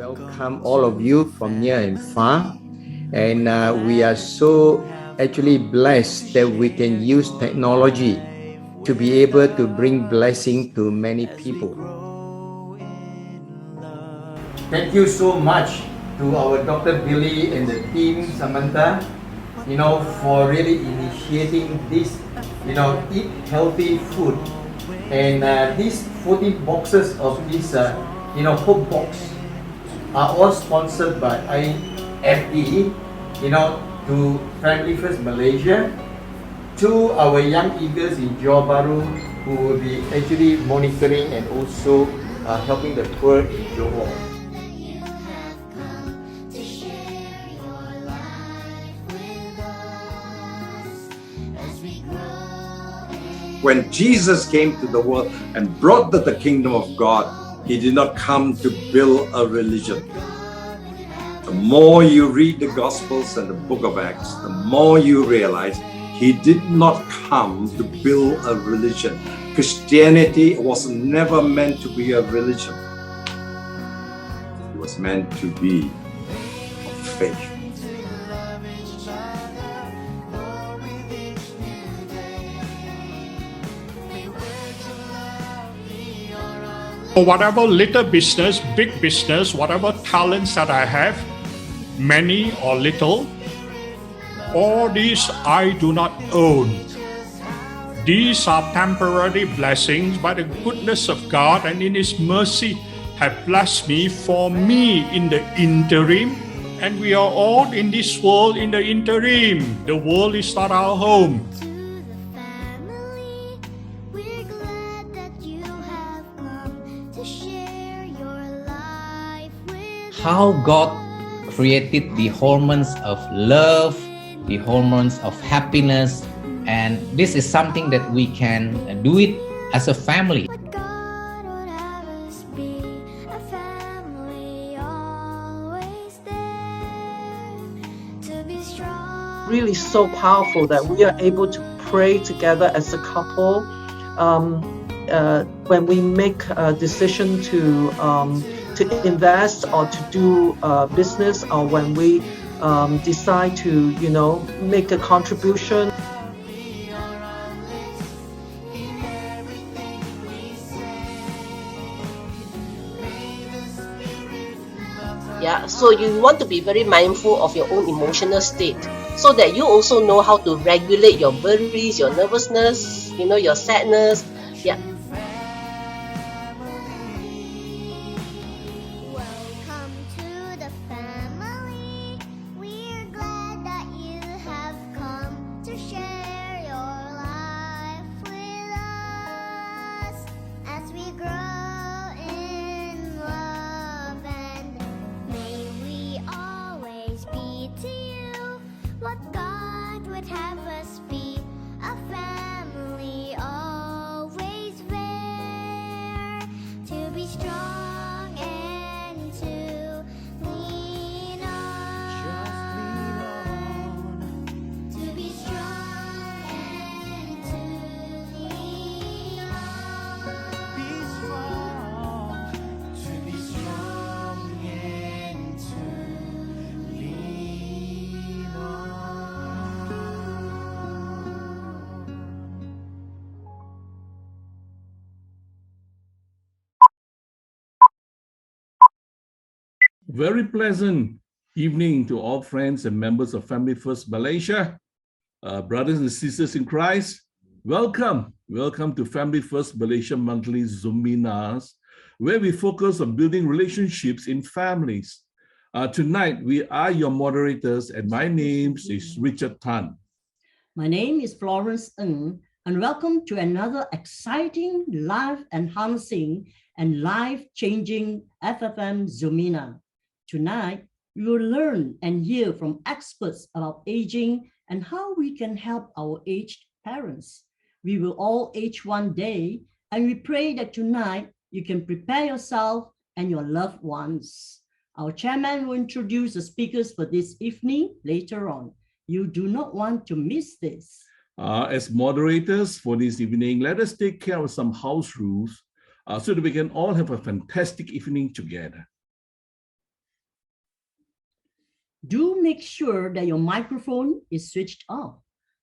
welcome all of you from near and far. And we are so actually blessed that we can use technology to be able to bring blessing to many people. Thank you so much to our Dr. Billy and the team, Samantha, for really initiating this, eat healthy food. And these 14 boxes of this, Hope Box are all sponsored by IFE, to Family First Malaysia, to our young eagles in Johor Bahru who will be actually monitoring and also helping the poor in Johor. When Jesus came to the world and brought the kingdom of God, He did not come to build a religion. The more you read the Gospels and the book of Acts, the more you realize He did not come to build a religion. Christianity was never meant to be a religion. It was meant to be of faith. Whatever little business, big business, whatever talents that I have, many or little, all these I do not own. These are temporary blessings by the goodness of God, and in His mercy have blessed me for me in the interim. And we are all in this world in the interim. The world is not our home. How God created the hormones of love, the hormones of happiness, and this is something that we can do it as a family. Really so powerful that we are able to pray together as a couple when we make a decision to invest or to do business, or when we decide to, make a contribution. Yeah, so you want to be very mindful of your own emotional state, so that you also know how to regulate your worries, your nervousness, your sadness. Yeah. Very pleasant evening to all friends and members of Family First Malaysia. Brothers and sisters in Christ, welcome. Welcome to Family First Malaysia monthly Zoom seminars, where we focus on building relationships in families. Tonight, we are your moderators, and my name is Richard Tan. My name is Florence Ng, and welcome to another exciting, life-enhancing, and life-changing FFM Zoomina. Tonight, we will learn and hear from experts about aging and how we can help our aged parents. We will all age one day, and we pray that tonight you can prepare yourself and your loved ones. Our chairman will introduce the speakers for this evening later on. You do not want to miss this. As moderators for this evening, let us take care of some house rules so that we can all have a fantastic evening together. Do make sure that your microphone is switched off.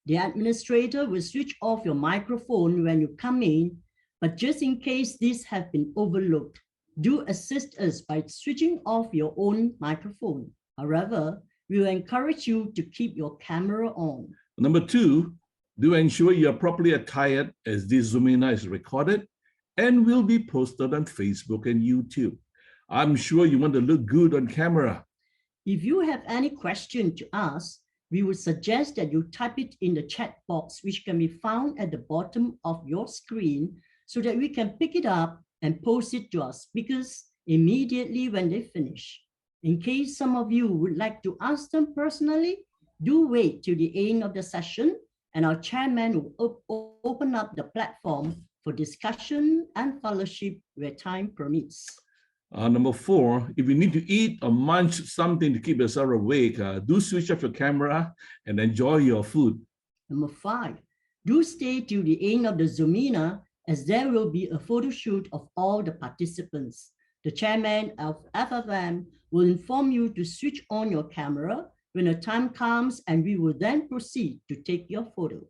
The administrator will switch off your microphone when you come in, but just in case this has been overlooked, do assist us by switching off your own microphone. However, we will encourage you to keep your camera on. Number 2, do ensure you are properly attired as this Zoomina is recorded and will be posted on Facebook and YouTube. I'm sure you want to look good on camera. If you have any question to ask, we would suggest that you type it in the chat box, which can be found at the bottom of your screen, so that we can pick it up and post it to our speakers immediately when they finish. In case some of you would like to ask them personally, do wait till the end of the session, and our chairman will open up the platform for discussion and fellowship where time permits. Number 4, if you need to eat or munch something to keep yourself awake, do switch off your camera and enjoy your food. Number 5, do stay till the end of the Zoomina, as there will be a photo shoot of all the participants. The chairman of FFM will inform you to switch on your camera when the time comes, and we will then proceed to take your photo.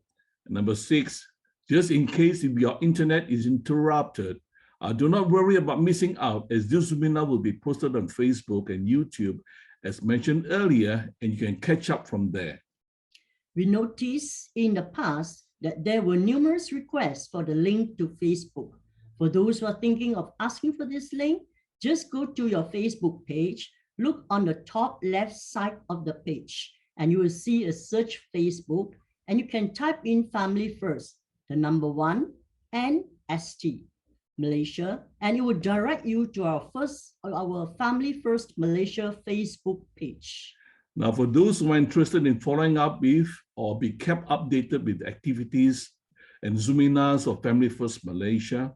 Number 6, just in case if your internet is interrupted, do not worry about missing out, as this webinar will be posted on Facebook and YouTube, as mentioned earlier, and you can catch up from there. We noticed in the past that there were numerous requests for the link to Facebook. For those who are thinking of asking for this link, just go to your Facebook page, look on the top left side of the page, and you will see a search Facebook, and you can type in Family First, the number 1 and ST. Malaysia, and it will direct you to our Family First Malaysia Facebook page. Now, for those who are interested in following up with or be kept updated with activities and Zoominas of Family First Malaysia,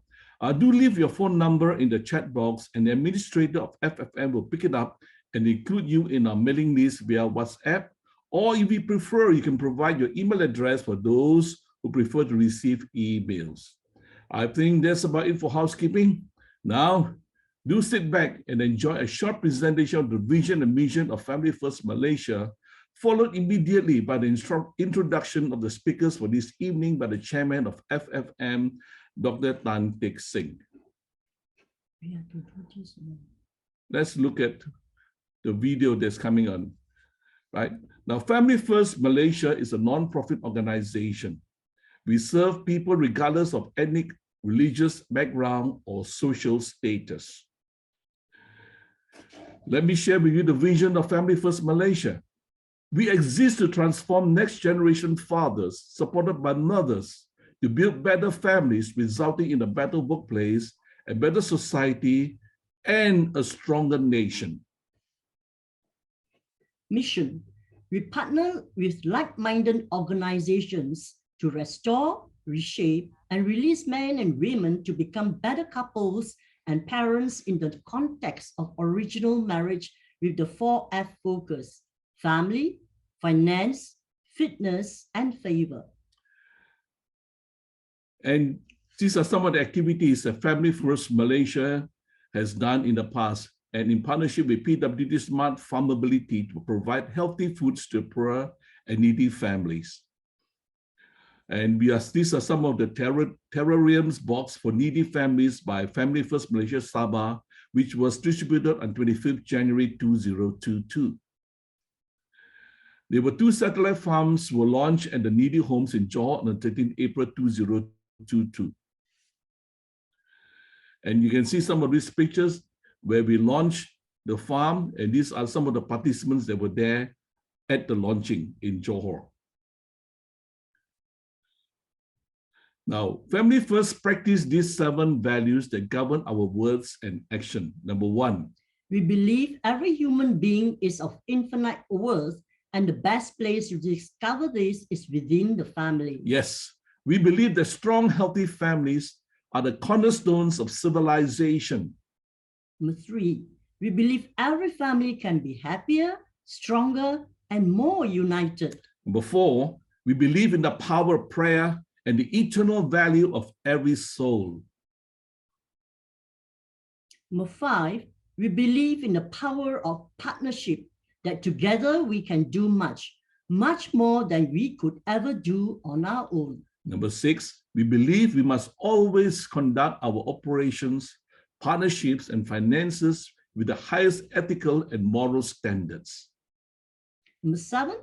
do leave your phone number in the chat box, and the administrator of FFM will pick it up and include you in our mailing list via WhatsApp, or if you prefer, you can provide your email address for those who prefer to receive emails. I think that's about it for housekeeping. Now, do sit back and enjoy a short presentation of the vision and mission of Family First Malaysia, followed immediately by the introduction of the speakers for this evening by the chairman of FFM, Dr. Tan Teck Seng. Let's look at the video that's coming on. Right now, Family First Malaysia is a non-profit organization. We serve people regardless of ethnic, religious background, or social status. Let me share with you the vision of Family First Malaysia. We exist to transform next generation fathers, supported by mothers, to build better families, resulting in a better workplace, a better society, and a stronger nation. Mission: we partner with like-minded organizations to restore, reshape, and release men and women to become better couples and parents in the context of original marriage with the 4F focus: family, finance, fitness, and favor. And these are some of the activities that Family First Malaysia has done in the past, and in partnership with PWD Smart Farmability to provide healthy foods to poor and needy families. And these are some of the terrariums box for needy families by Family First Malaysia Sabah, which was distributed on 25th January 2022. There were 2 satellite farms were launched at the needy homes in Johor on 13th April 2022. And you can see some of these pictures where we launched the farm, and these are some of the participants that were there at the launching in Johor. Now, Family First practice these 7 values that govern our words and action. Number 1, we believe every human being is of infinite worth, and the best place to discover this is within the family. Yes, we believe that strong, healthy families are the cornerstones of civilization. Number 3, we believe every family can be happier, stronger, and more united. Number 4, we believe in the power of prayer and the eternal value of every soul. Number 5, we believe in the power of partnership that together we can do much, much more than we could ever do on our own. Number 6, we believe we must always conduct our operations, partnerships, and finances with the highest ethical and moral standards. Number 7,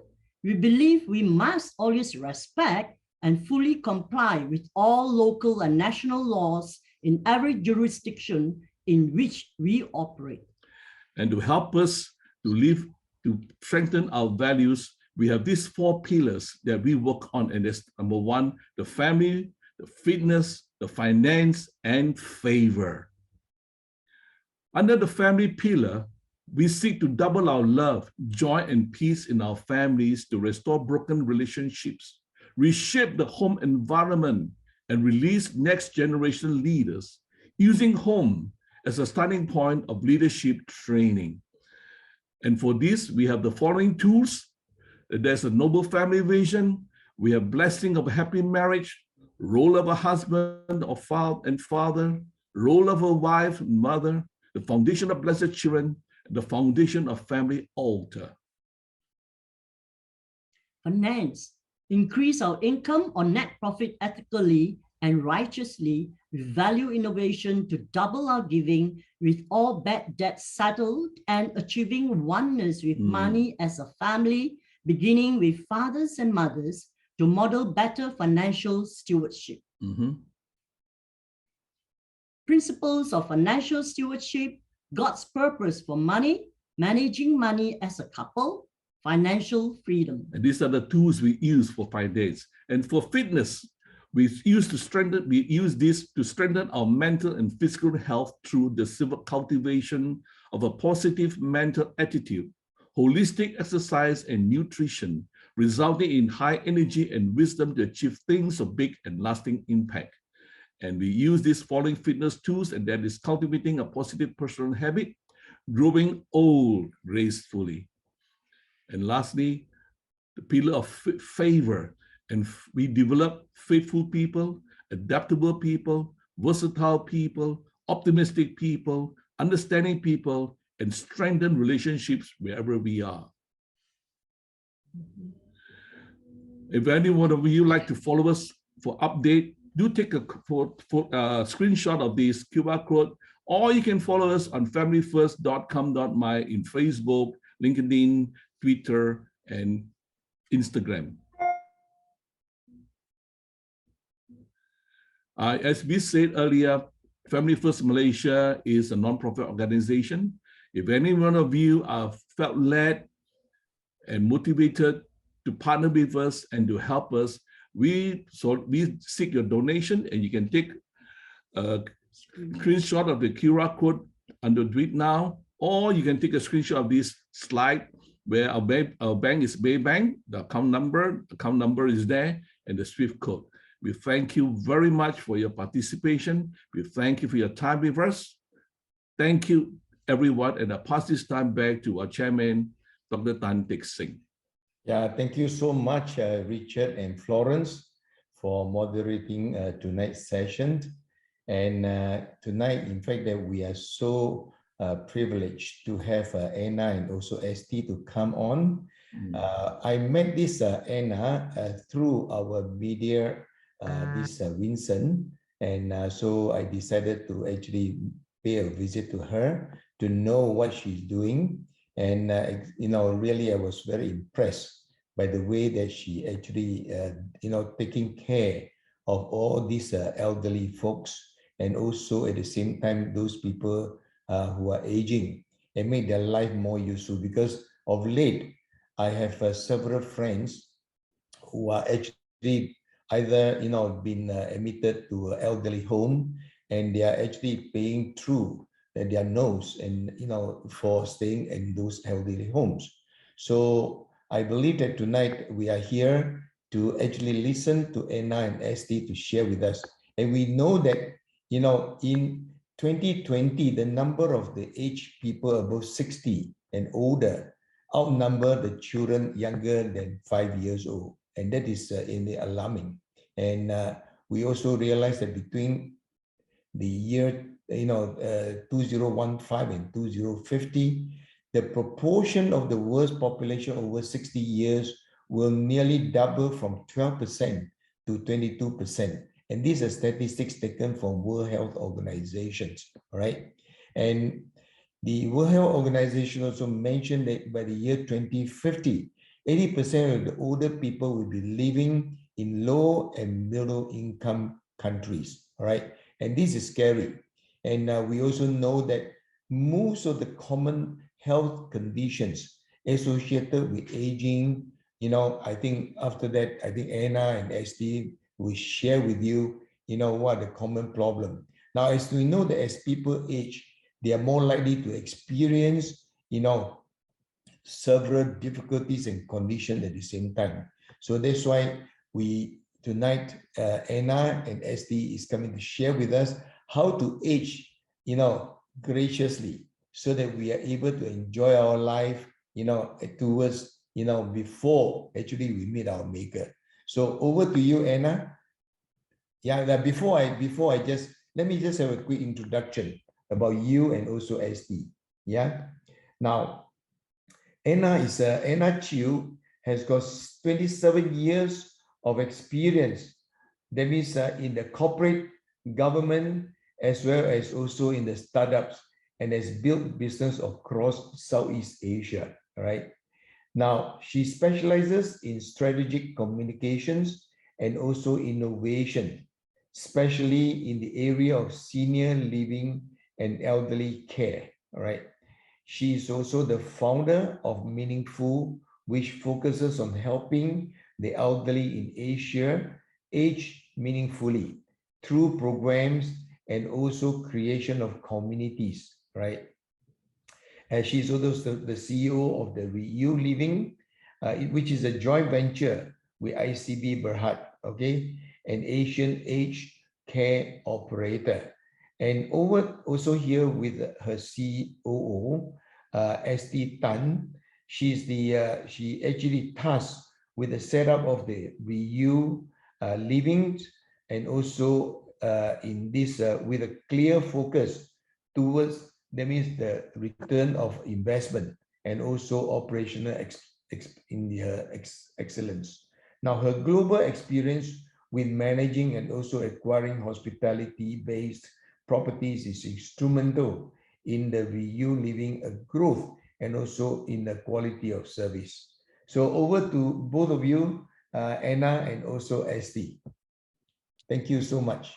we believe we must always respect and fully comply with all local and national laws in every jurisdiction in which we operate. And to help us to strengthen our values, we have these 4 pillars that we work on. And that's number 1, the family, the fitness, the finance, and favor. Under the family pillar, we seek to double our love, joy, and peace in our families to restore broken relationships, reshape the home environment, and release next generation leaders, using home as a starting point of leadership training. And for this, we have the following tools. There's a noble family vision. We have blessing of a happy marriage, role of a husband or father, role of a wife and mother, the foundation of blessed children, the foundation of family altar. Finance, increase our income or net profit ethically and righteously with value innovation to double our giving with all bad debts settled and achieving oneness with money as a family, beginning with fathers and mothers to model better financial stewardship. Principles of financial stewardship, God's purpose for money, managing money as a couple, financial freedom. And these are the tools we use for finance. And for fitness, we use this to strengthen our mental and physical health through the cultivation of a positive mental attitude, holistic exercise and nutrition, resulting in high energy and wisdom to achieve things of big and lasting impact. And we use these following fitness tools, and that is cultivating a positive personal habit, growing old gracefully. And lastly, the pillar of favor. And we develop faithful people, adaptable people, versatile people, optimistic people, understanding people, and strengthen relationships wherever we are. If any one of you like to follow us for update, do take a screenshot of this QR code, or you can follow us on familyfirst.com.my in Facebook, LinkedIn, Twitter, and Instagram. As we said earlier, Family First Malaysia is a non-profit organization. If any one of you are felt led and motivated to partner with us and to help us, we seek your donation, and you can take a screenshot of the QR code under Do It Now, or you can take a screenshot of this slide where our bank is Baybank, the account number is there, and the SWIFT code. We thank you very much for your participation. We thank you for your time with us. Thank you, everyone, and I pass this time back to our chairman, Dr. Tan Teck Seng. Yeah, thank you so much, Richard and Florence, for moderating tonight's session. And tonight, in fact, that we are so privileged to have Anna and also ST to come on. I met this Anna through our media, this Vincent, and so I decided to actually pay a visit to her to know what she's doing. And really, I was very impressed by the way that she actually, taking care of all these elderly folks, and also at the same time, those people who are aging, and make their life more useful. Because of late, I have several friends who are actually either, been admitted to an elderly home, and they are actually paying through their nose and, for staying in those elderly homes. So I believe that tonight we are here to actually listen to Anna and ST to share with us. And we know that, in 2020, the number of the aged people above 60 and older outnumber the children younger than 5 years old. And that is alarming. And we also realize that between the year 2015 and 2050, the proportion of the world's population over 60 years will nearly double from 12% to 22%. And these are statistics taken from World Health Organizations, all right? And the World Health Organization also mentioned that by the year 2050, 80% of the older people will be living in low and middle income countries, all right? And this is scary. And we also know that most of the common health conditions associated with aging, you know, I think after that, I think Anna and SD will share with you, you know, what the common problem. Now, as we know that as people age, they are more likely to experience, you know, several difficulties and conditions at the same time. So that's why we tonight, Anna and SD is coming to share with us how to age, you know, graciously, so that we are able to enjoy our life, you know, towards, you know, before actually we meet our maker. So over to you, Anna. Yeah, before I just, let me just have a quick introduction about you and also SD. Yeah. Now, Anna Chew has got 27 years of experience. That means in the corporate, government, as well as also in the startups, and has built business across Southeast Asia. All right. Now, she specializes in strategic communications and also innovation, especially in the area of senior living and elderly care. All right. She is also the founder of Meaningful, which focuses on helping the elderly in Asia age meaningfully through programs and also creation of communities, right? And she's also the CEO of the Reu Living, which is a joint venture with ICB Berhad, okay, an Asian aged care operator. And over also here with her COO, SD Tan, she actually tasked with the setup of the Reu Living, and also in this with a clear focus towards, that means the return of investment and also operational excellence. Now, her global experience with managing and also acquiring hospitality-based properties is instrumental in the Reu Living growth and also in the quality of service. So over to both of you, Anna and also SD. Thank you so much.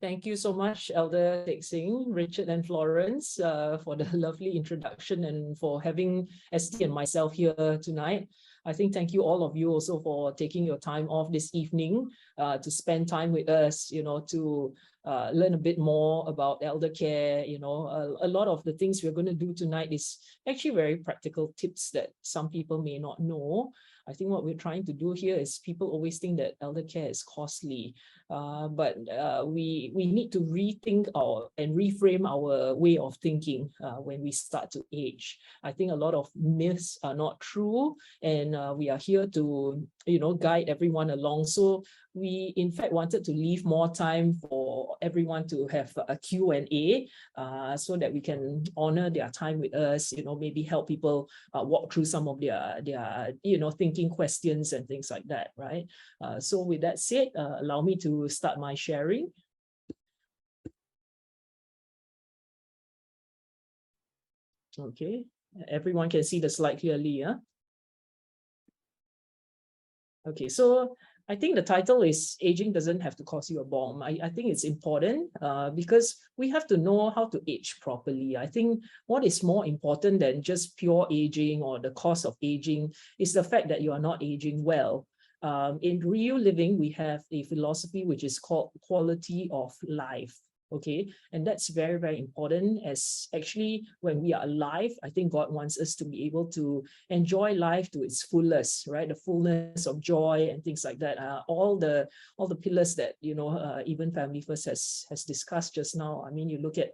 Thank you so much, Elder Teck Sing, Richard and Florence, for the lovely introduction and for having SD and myself here tonight. I think thank you all of you also for taking your time off this evening to spend time with us, you know, to learn a bit more about elder care. You know, a lot of the things we're going to do tonight is actually very practical tips that some people may not know. I think what we're trying to do here is people always think that elder care is costly, but we need to rethink and reframe our way of thinking when we start to age. I think a lot of myths are not true, and we are here to, you know, guide everyone along. So we in fact wanted to leave more time for everyone to have a Q&A so that we can honor their time with us, you know, maybe help people walk through some of their you know, thinking questions and things like that, right? So with that said, allow me to start my sharing. Okay, everyone can see the slide clearly, yeah? Okay, so I think the title is Aging Doesn't Have to Cost You a Bomb. I think it's important because we have to know how to age properly. I think what is more important than just pure aging or the cost of aging is the fact that you are not aging well. In Reu Living, we have a philosophy which is called quality of life. Okay, and that's very, very important, as actually when we are alive, I think God wants us to be able to enjoy life to its fullest, right? The fullness of joy and things like that. All the pillars that, you know, even Family First has discussed just now. I mean, you look at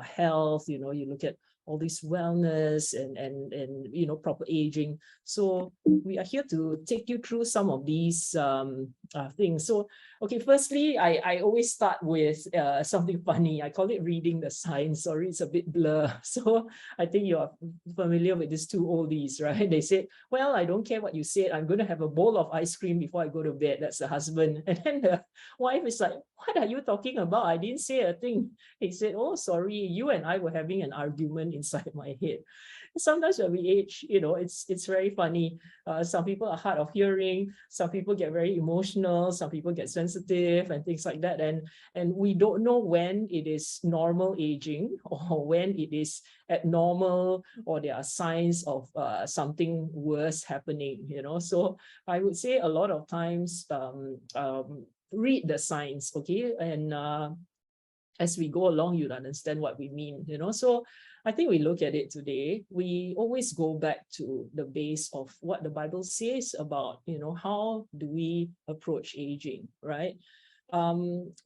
health, you know, you look at all this wellness and you know, proper aging. So we are here to take you through some of these things. So Okay, firstly, I always start with something funny. I call it reading the signs. Sorry, it's a bit blur. So I think you are familiar with these two oldies, right? They said, well, I don't care what you said. I'm going to have a bowl of ice cream before I go to bed. That's the husband. And then the wife is like, what are you talking about? I didn't say a thing. He said, oh, sorry, you and I were having an argument inside my head. Sometimes when we age, it's very funny. Some people are hard of hearing. Some people get very emotional. Some people get sensitive and things like that. And we don't know when it is normal aging or when it is abnormal or there are signs of something worse happening. So I would say a lot of times read the signs, okay, and as we go along, you'll understand what we mean. So I think we look at it today, we always go back to the base of what the Bible says about, how do we approach aging, right?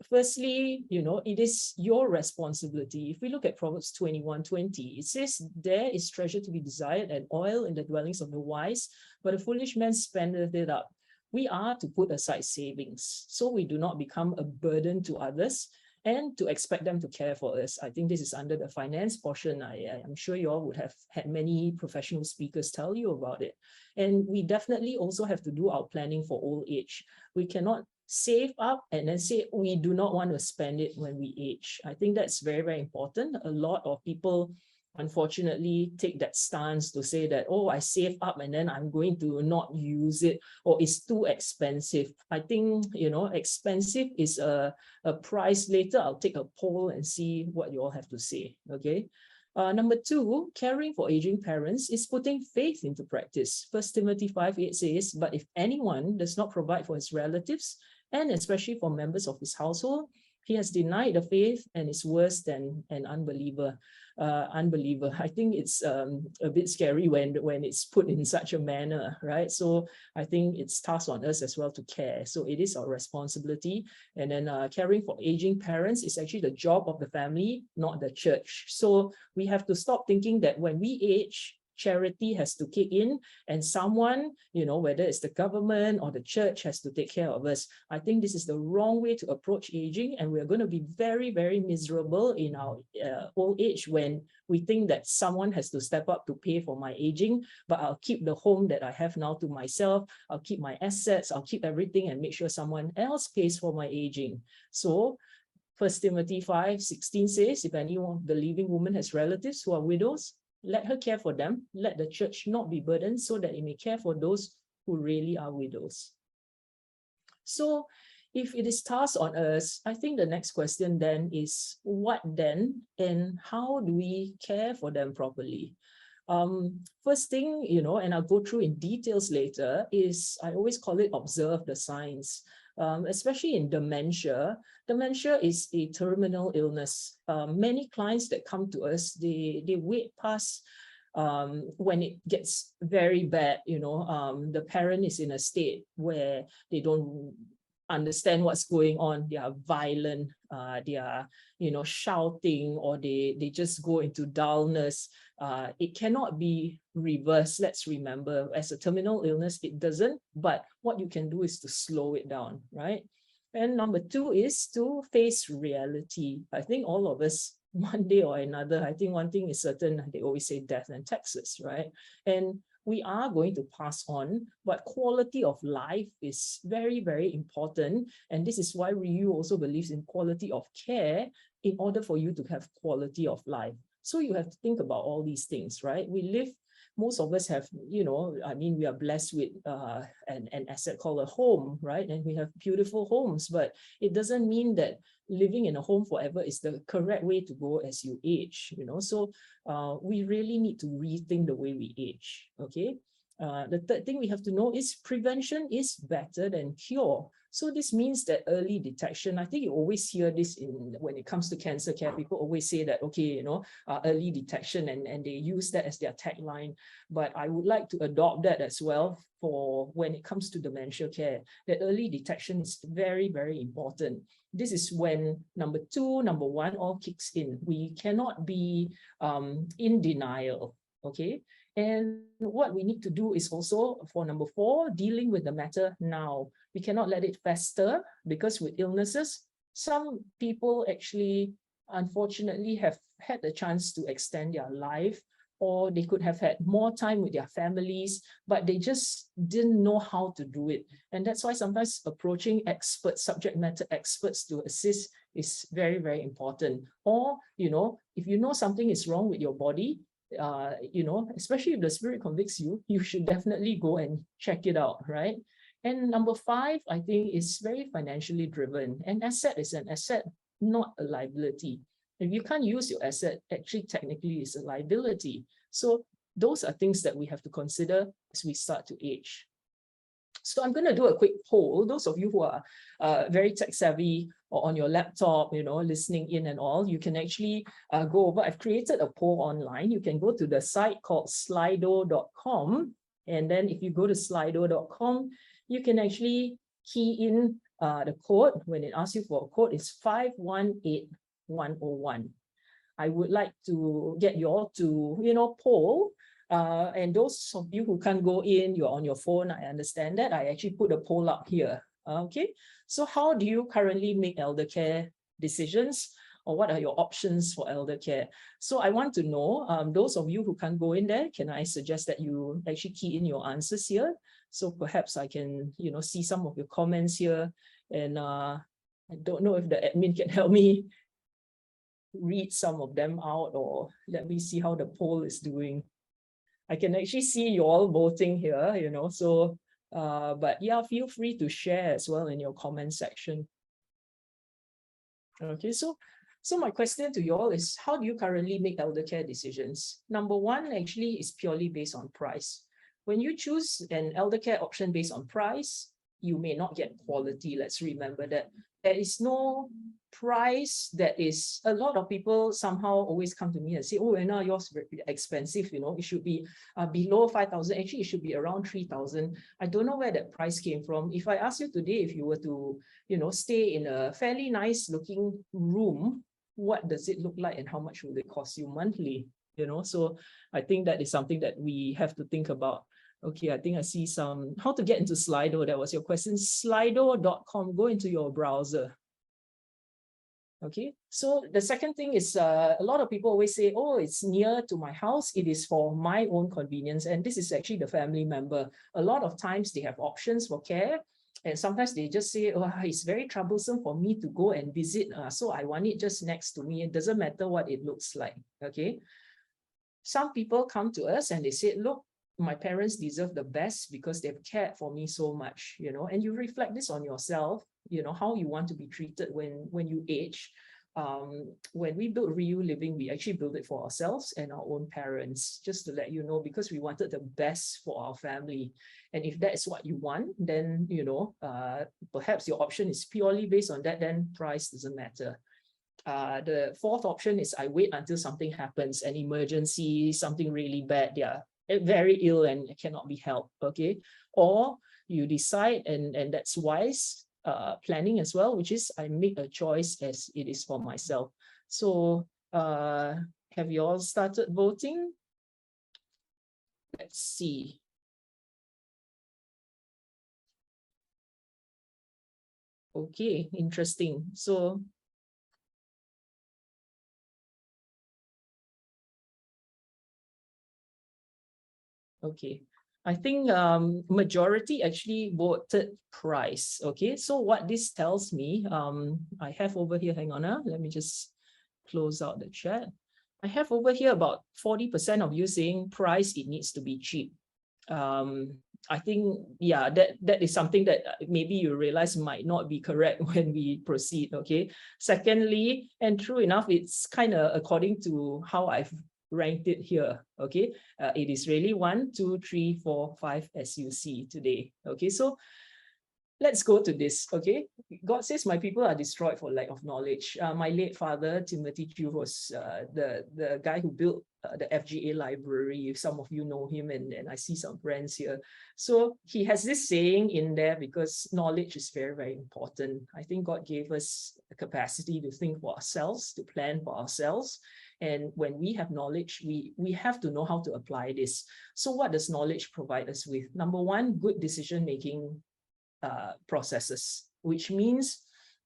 Firstly, it is your responsibility. If we look at Proverbs 21:20, it says, there is treasure to be desired and oil in the dwellings of the wise, but a foolish man spendeth it up. We are to put aside savings so we do not become a burden to others and to expect them to care for us. I think this is under the finance portion. I'm sure you all would have had many professional speakers tell you about it. And we definitely also have to do our planning for old age. We cannot save up and then say we do not want to spend it when we age. I think that's very, very important. A lot of people unfortunately take that stance to say that, oh, I save up and then I'm going to not use it, or it's too expensive. I think, expensive is a price later. I'll take a poll and see what you all have to say, okay? Number two, caring for aging parents is putting faith into practice. 1 Timothy 5:8 says, but if anyone does not provide for his relatives, and especially for members of his household, he has denied the faith and is worse than an unbeliever. I think it's a bit scary when it's put in such a manner, right? So I think it's tasked on us as well to care. So it is our responsibility. And then caring for aging parents is actually the job of the family, not the church. So we have to stop thinking that when we age, charity has to kick in and someone, whether it's the government or the church, has to take care of us. I think this is the wrong way to approach aging, and we're going to be very, very miserable in our old age when we think that someone has to step up to pay for my aging, but I'll keep the home that I have now to myself. I'll keep my assets, I'll keep everything and make sure someone else pays for my aging. So 1 Timothy 5:16 says, if any believing woman has relatives who are widows, let her care for them. Let the church not be burdened, so that it may care for those who really are widows. So if it is tasked on us, I think the next question then is, what then, and how do we care for them properly? First thing, and I'll go through in details later, is I always call it observe the signs. Especially in dementia. Dementia is a terminal illness. Many clients that come to us, they wait past when it gets very bad, the parent is in a state where they don't understand what's going on. They are violent, they are, shouting, or they just go into dullness. It cannot be reversed. Let's remember, as a terminal illness, it doesn't, but what you can do is to slow it down, right? And number two is to face reality. I think all of us, one day or another, I think one thing is certain, they always say death and taxes, right? And we are going to pass on, but quality of life is very, very important. And this is why Ryu also believes in quality of care in order for you to have quality of life. So you have to think about all these things, right? Most of us have, we are blessed with an asset called a home, right? And we have beautiful homes, but it doesn't mean that living in a home forever is the correct way to go as you age, So we really need to rethink the way we age, okay? The third thing we have to know is prevention is better than cure. So this means that early detection, I think you always hear this when it comes to cancer care, people always say that, okay, early detection, and they use that as their tagline. But I would like to adopt that as well for when it comes to dementia care, that early detection is very, very important. This is when number one all kicks in. We cannot be in denial. Okay, And what we need to do is also, for number 4, dealing with the matter now. We cannot let it fester, because with illnesses, some people actually, unfortunately, have had the chance to extend their life, or they could have had more time with their families, but they just didn't know how to do it. And that's why sometimes approaching experts, subject matter experts to assist is very, very important. Or, if you know something is wrong with your body, especially if the Spirit convicts you, you should definitely go and check it out, right? And number 5, I think, is very financially driven. An asset is an asset, not a liability. If you can't use your asset, actually technically it's a liability. So those are things that we have to consider as we start to age. So I'm going to do a quick poll. Those of you who are very tech savvy or on your laptop, listening in and all, you can actually go over. I've created a poll online. You can go to the site called slido.com. And then if you go to slido.com, you can actually key in the code. When it asks you for a code, it's 518101. I would like to get you all to, poll. And those of you who can't go in, you're on your phone, I understand that. I actually put a poll up here. Okay, so how do you currently make elder care decisions, or what are your options for elder care? So I want to know, those of you who can't go in there, can I suggest that you actually key in your answers here? So perhaps I can, see some of your comments here. And I don't know if the admin can help me read some of them out, or let me see how the poll is doing. I can actually see you all voting here, so, but yeah, feel free to share as well in your comment section. Okay, so my question to you all is, how do you currently make elder care decisions? Number 1 actually is purely based on price. When you choose an elder care option based on price, you may not get quality. Let's remember that. There is no price that is, a lot of people somehow always come to me and say, oh, now yours very expensive, it should be below 5,000. Actually, it should be around 3,000. I don't know where that price came from. If I ask you today, if you were to, stay in a fairly nice looking room, what does it look like and how much will it cost you monthly? So I think that is something that we have to think about. Okay, I think I see some, how to get into Slido. That was your question. Slido.com, go into your browser. Okay, so the second thing is a lot of people always say, oh, it's near to my house. It is for my own convenience. And this is actually the family member. A lot of times they have options for care. And sometimes they just say, oh, it's very troublesome for me to go and visit. So I want it just next to me. It doesn't matter what it looks like. Okay. Some people come to us and they say, look, my parents deserve the best because they've cared for me so much, and you reflect this on yourself, how you want to be treated when you age. When we built Riu Living, we actually built it for ourselves and our own parents, just to let you know, because we wanted the best for our family. And if that is what you want, then, perhaps your option is purely based on that, then price doesn't matter. The 4th option is I wait until something happens, an emergency, something really bad, yeah, very ill and cannot be helped, okay? Or you decide, and that's wise planning as well, which is I make a choice as it is for myself. So have you all started voting? Let's see. Okay, interesting. So okay, I think majority actually voted price. Okay, so what this tells me, I have over here, hang on, let me just close out the chat. I have over here about 40% of you saying price, it needs to be cheap. I think, yeah, that is something that maybe you realize might not be correct when we proceed, okay? Secondly, and true enough, it's kind of according to how I've ranked it here, okay? It is really 1, 2, 3, 4, 5 as you see today, okay? So let's go to this, okay? God says, my people are destroyed for lack of knowledge. My late father, Timothy Chu, was the guy who built the FGA library. Some of you know him, and I see some friends here. So he has this saying in there, because knowledge is very, very important. I think God gave us the capacity to think for ourselves, to plan for ourselves. And when we have knowledge, we have to know how to apply this. So what does knowledge provide us with? Number one, good decision-making processes, which means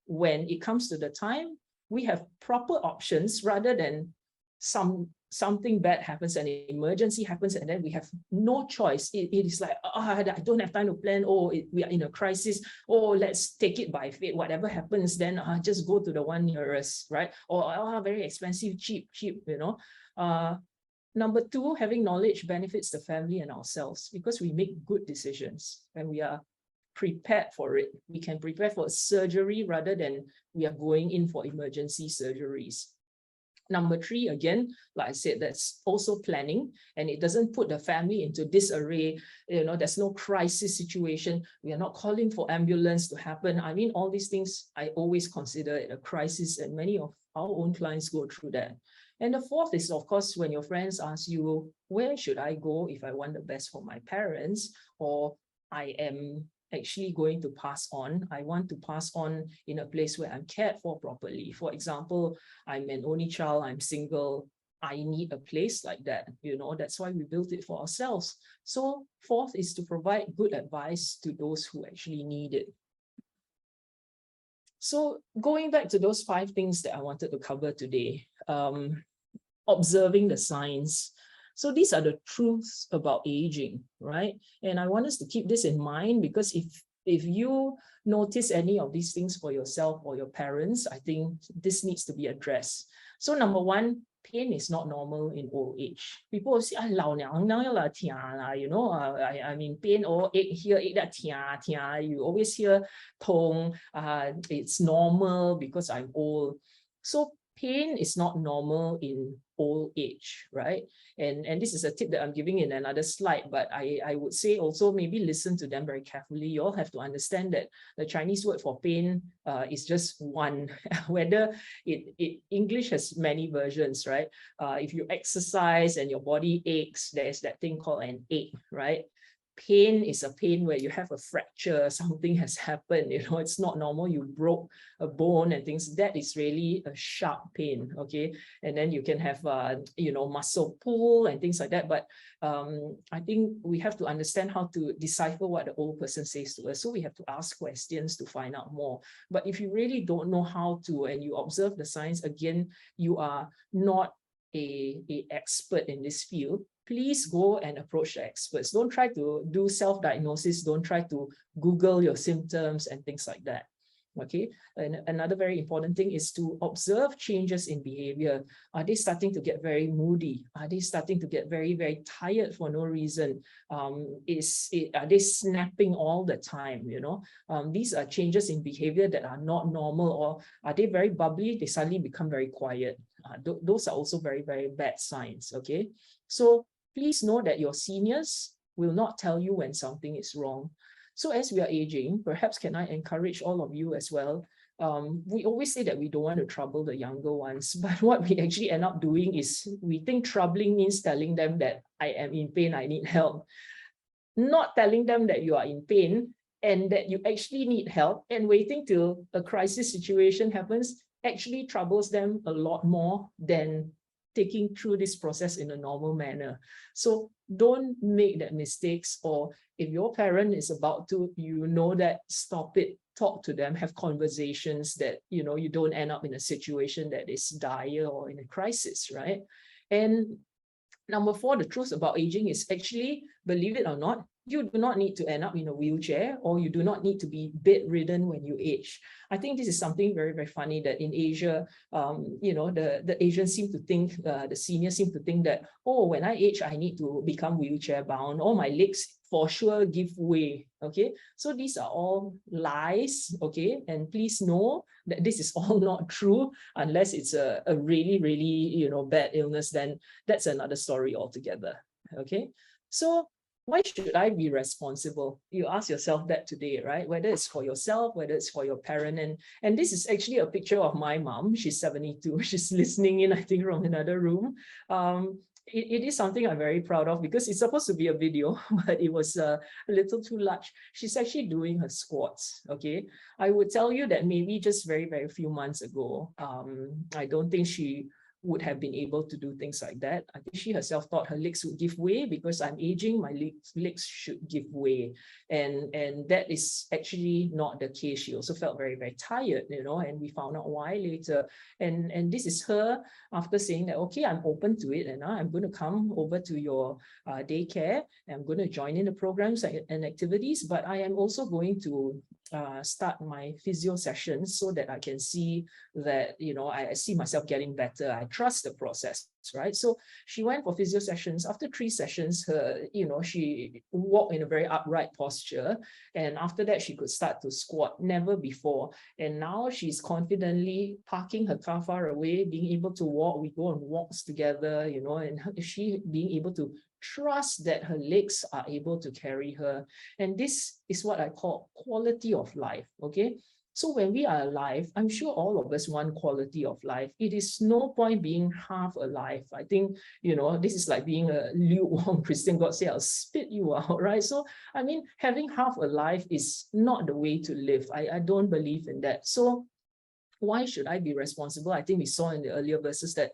when it comes to the time, we have proper options rather than something bad happens, an emergency happens, and then we have no choice. It is like, I don't have time to plan. We are in a crisis. Let's take it by faith. Whatever happens, then just go to the one nearest, right? Or very expensive, cheap, you know. Number two, having knowledge benefits the family and ourselves, because we make good decisions when we are prepared for it. We can prepare for surgery rather than we are going in for emergency surgeries. Number three, again, like I said, that's also planning, and it doesn't put the family into disarray. You know, there's no crisis situation. We are not calling for ambulance to happen. I mean, all these things I always consider it a crisis, and many of our own clients go through that. And the fourth is, of course, when your friends ask you, where should I go if I want the best for my parents, or I am actually going to pass on. I want to pass on in a place where I'm cared for properly. For example, I'm an only child, I'm single, I need a place like that. You know, that's why we built it for ourselves. So fourth is to provide good advice to those who actually need it. So going back to those 5 things that I wanted to cover today, observing the signs. So these are the truths about aging, right? And I want us to keep this in mind, because if you notice any of these things for yourself or your parents, I think this needs to be addressed. So number one, pain is not normal in old age. People say, you know, I mean, pain or ache here, ache that, you always hear tong, it's normal because I'm old. So pain is not normal in old age, right? And this is a tip that I'm giving in another slide, but I would say also maybe listen to them very carefully. You all have to understand that the Chinese word for pain is just one, whether English has many versions, right? If you exercise and your body aches, there's that thing called an ache, right? Pain is a pain where you have a fracture, something has happened, you know, it's not normal, you broke a bone and things. That is really a sharp pain, okay? And then you can have, you know, muscle pull and things like that. But I think we have to understand how to decipher what the old person says to us. So we have to ask questions to find out more. But if you really don't know how to, and you observe the signs, again, you are not an expert in this field, please go and approach the experts. Don't try to do self-diagnosis. Don't try to Google your symptoms and things like that. Okay. And another very important thing is to observe changes in behavior. Are they starting to get very moody? Are they starting to get very, very tired for no reason? Are they snapping all the time? You know, these are changes in behavior that are not normal. Or are they very bubbly? They suddenly become very quiet. Those are also very, very bad signs. Okay. So please know that your seniors will not tell you when something is wrong. So as we are aging, perhaps can I encourage all of you as well? We always say that we don't want to trouble the younger ones, but what we actually end up doing is we think troubling means telling them that I am in pain, I need help. Not telling them that you are in pain and that you actually need help, and waiting till a crisis situation happens actually troubles them a lot more than taking through this process in a normal manner. So don't make that mistakes, or if your parent is about to, you know that, stop it, talk to them, have conversations that, you know, you don't end up in a situation that is dire or in a crisis, right? And number 4, the truth about aging is actually, believe it or not, you do not need to end up in a wheelchair, or you do not need to be bedridden when you age. I think this is something very, very funny that in Asia, you know, the Asians seem to think, the seniors seem to think that, oh, when I age, I need to become wheelchair bound, or my legs for sure give way. Okay, so these are all lies. Okay, and please know that this is all not true, unless it's a really, really, you know, bad illness. Then that's another story altogether. Okay, so why should I be responsible? You ask yourself that today, right? Whether it's for yourself, whether it's for your parent. And this is actually a picture of my mom. She's 72. She's listening in, I think, from another room. it is something I'm very proud of because it's supposed to be a video, but it was a little too large. She's actually doing her squats. Okay, I would tell you that maybe just very, very few months ago, I don't think she would have been able to do things like that. I think she herself thought her legs would give way because I'm aging, my legs should give way. And that is actually not the case. She also felt very, very tired, you know, and we found out why later. And this is her after saying that, okay, I'm open to it and I'm going to come over to your daycare. I'm going to join in the programs and activities, but I am also going to start my physio sessions so that I can see that, you know, I see myself getting better. I trust the process, right? So she went for physio sessions. After 3 sessions, you know, she walked in a very upright posture. And after that, she could start to squat, never before. And now she's confidently parking her car far away, being able to walk. We go on walks together, you know, and she being able to trust that her legs are able to carry her. And this is what I call quality of life, okay? So when we are alive, I'm sure all of us want quality of life. It is no point being half alive. I think, you know, this is like being a lukewarm Christian. God say, I'll spit you out, right? So, I mean, having half a life is not the way to live. I don't believe in that. So why should I be responsible? I think we saw in the earlier verses that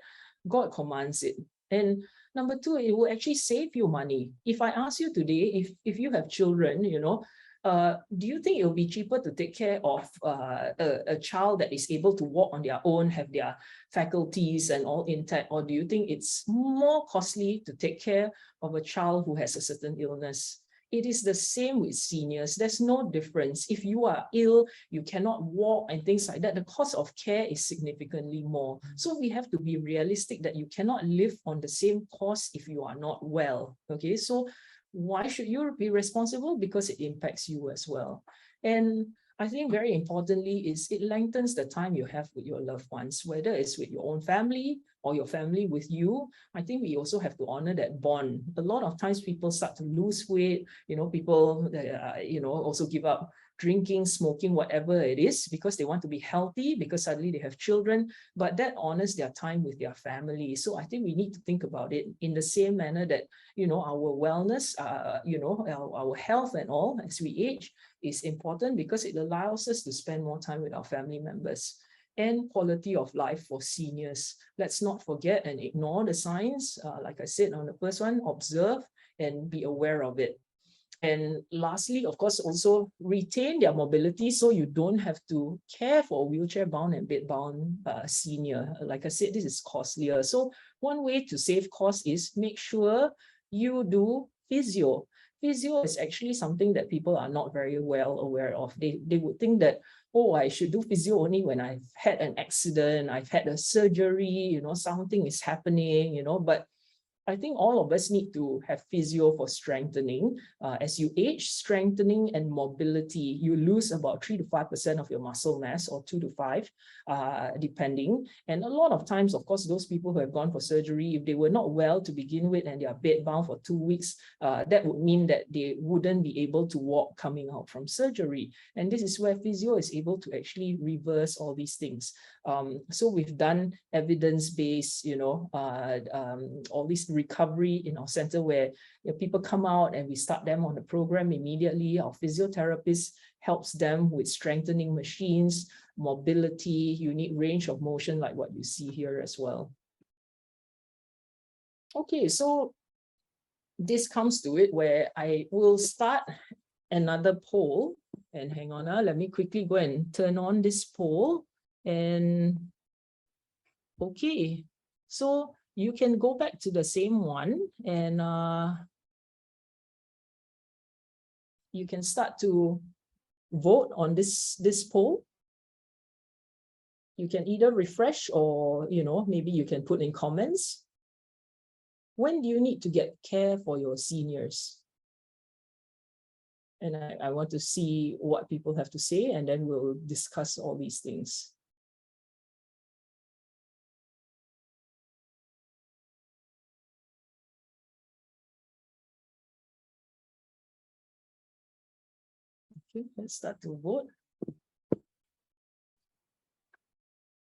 God commands it. And number 2, it will actually save you money. If I ask you today, if you have children, you know, do you think it will be cheaper to take care of a child that is able to walk on their own, have their faculties and all intact, or do you think it's more costly to take care of a child who has a certain illness? It is the same with seniors. There's no difference. If you are ill, you cannot walk and things like that, the cost of care is significantly more. So we have to be realistic that you cannot live on the same cost if you are not well. Okay, so why should you be responsible? Because it impacts you as well. And I think very importantly is it lengthens the time you have with your loved ones, whether it's with your own family or your family with you. I think we also have to honor that bond. A lot of times people start to lose weight, you know, people, you know, also give up drinking, smoking, whatever it is, because they want to be healthy, because suddenly they have children, but that honors their time with their family. So I think we need to think about it in the same manner that, you know, our wellness, you know, our health and all as we age is important because it allows us to spend more time with our family members. And quality of life for seniors. Let's not forget and ignore the signs. Like I said on the first one, observe and be aware of it. And lastly, of course, also retain their mobility so you don't have to care for a wheelchair-bound and bed-bound senior. Like I said, this is costlier. So one way to save costs is make sure you do physio. Physio is actually something that people are not very well aware of. They would think that, oh, I should do physio only when I've had an accident, I've had a surgery, you know, something is happening, you know, but I think all of us need to have physio for strengthening. As you age, strengthening and mobility, you lose about 3 to 5% of your muscle mass, or 2 to 5, depending. And a lot of times, of course, those people who have gone for surgery, if they were not well to begin with and they are bedbound for 2 weeks, that would mean that they wouldn't be able to walk coming out from surgery. And this is where physio is able to actually reverse all these things. So we've done evidence-based, you know, all these recovery in our center where, you know, people come out and we start them on the program immediately. Our physiotherapist helps them with strengthening machines, mobility, unique range of motion, like what you see here as well. Okay, so this comes to it where I will start another poll. And hang on, let me quickly go and turn on this poll. And okay, so you can go back to the same one and you can start to vote on this poll. You can either refresh or, you know, maybe you can put in comments. When do you need to get care for your seniors? And I want to see what people have to say, and then we'll discuss all these things. Okay, let's start to vote.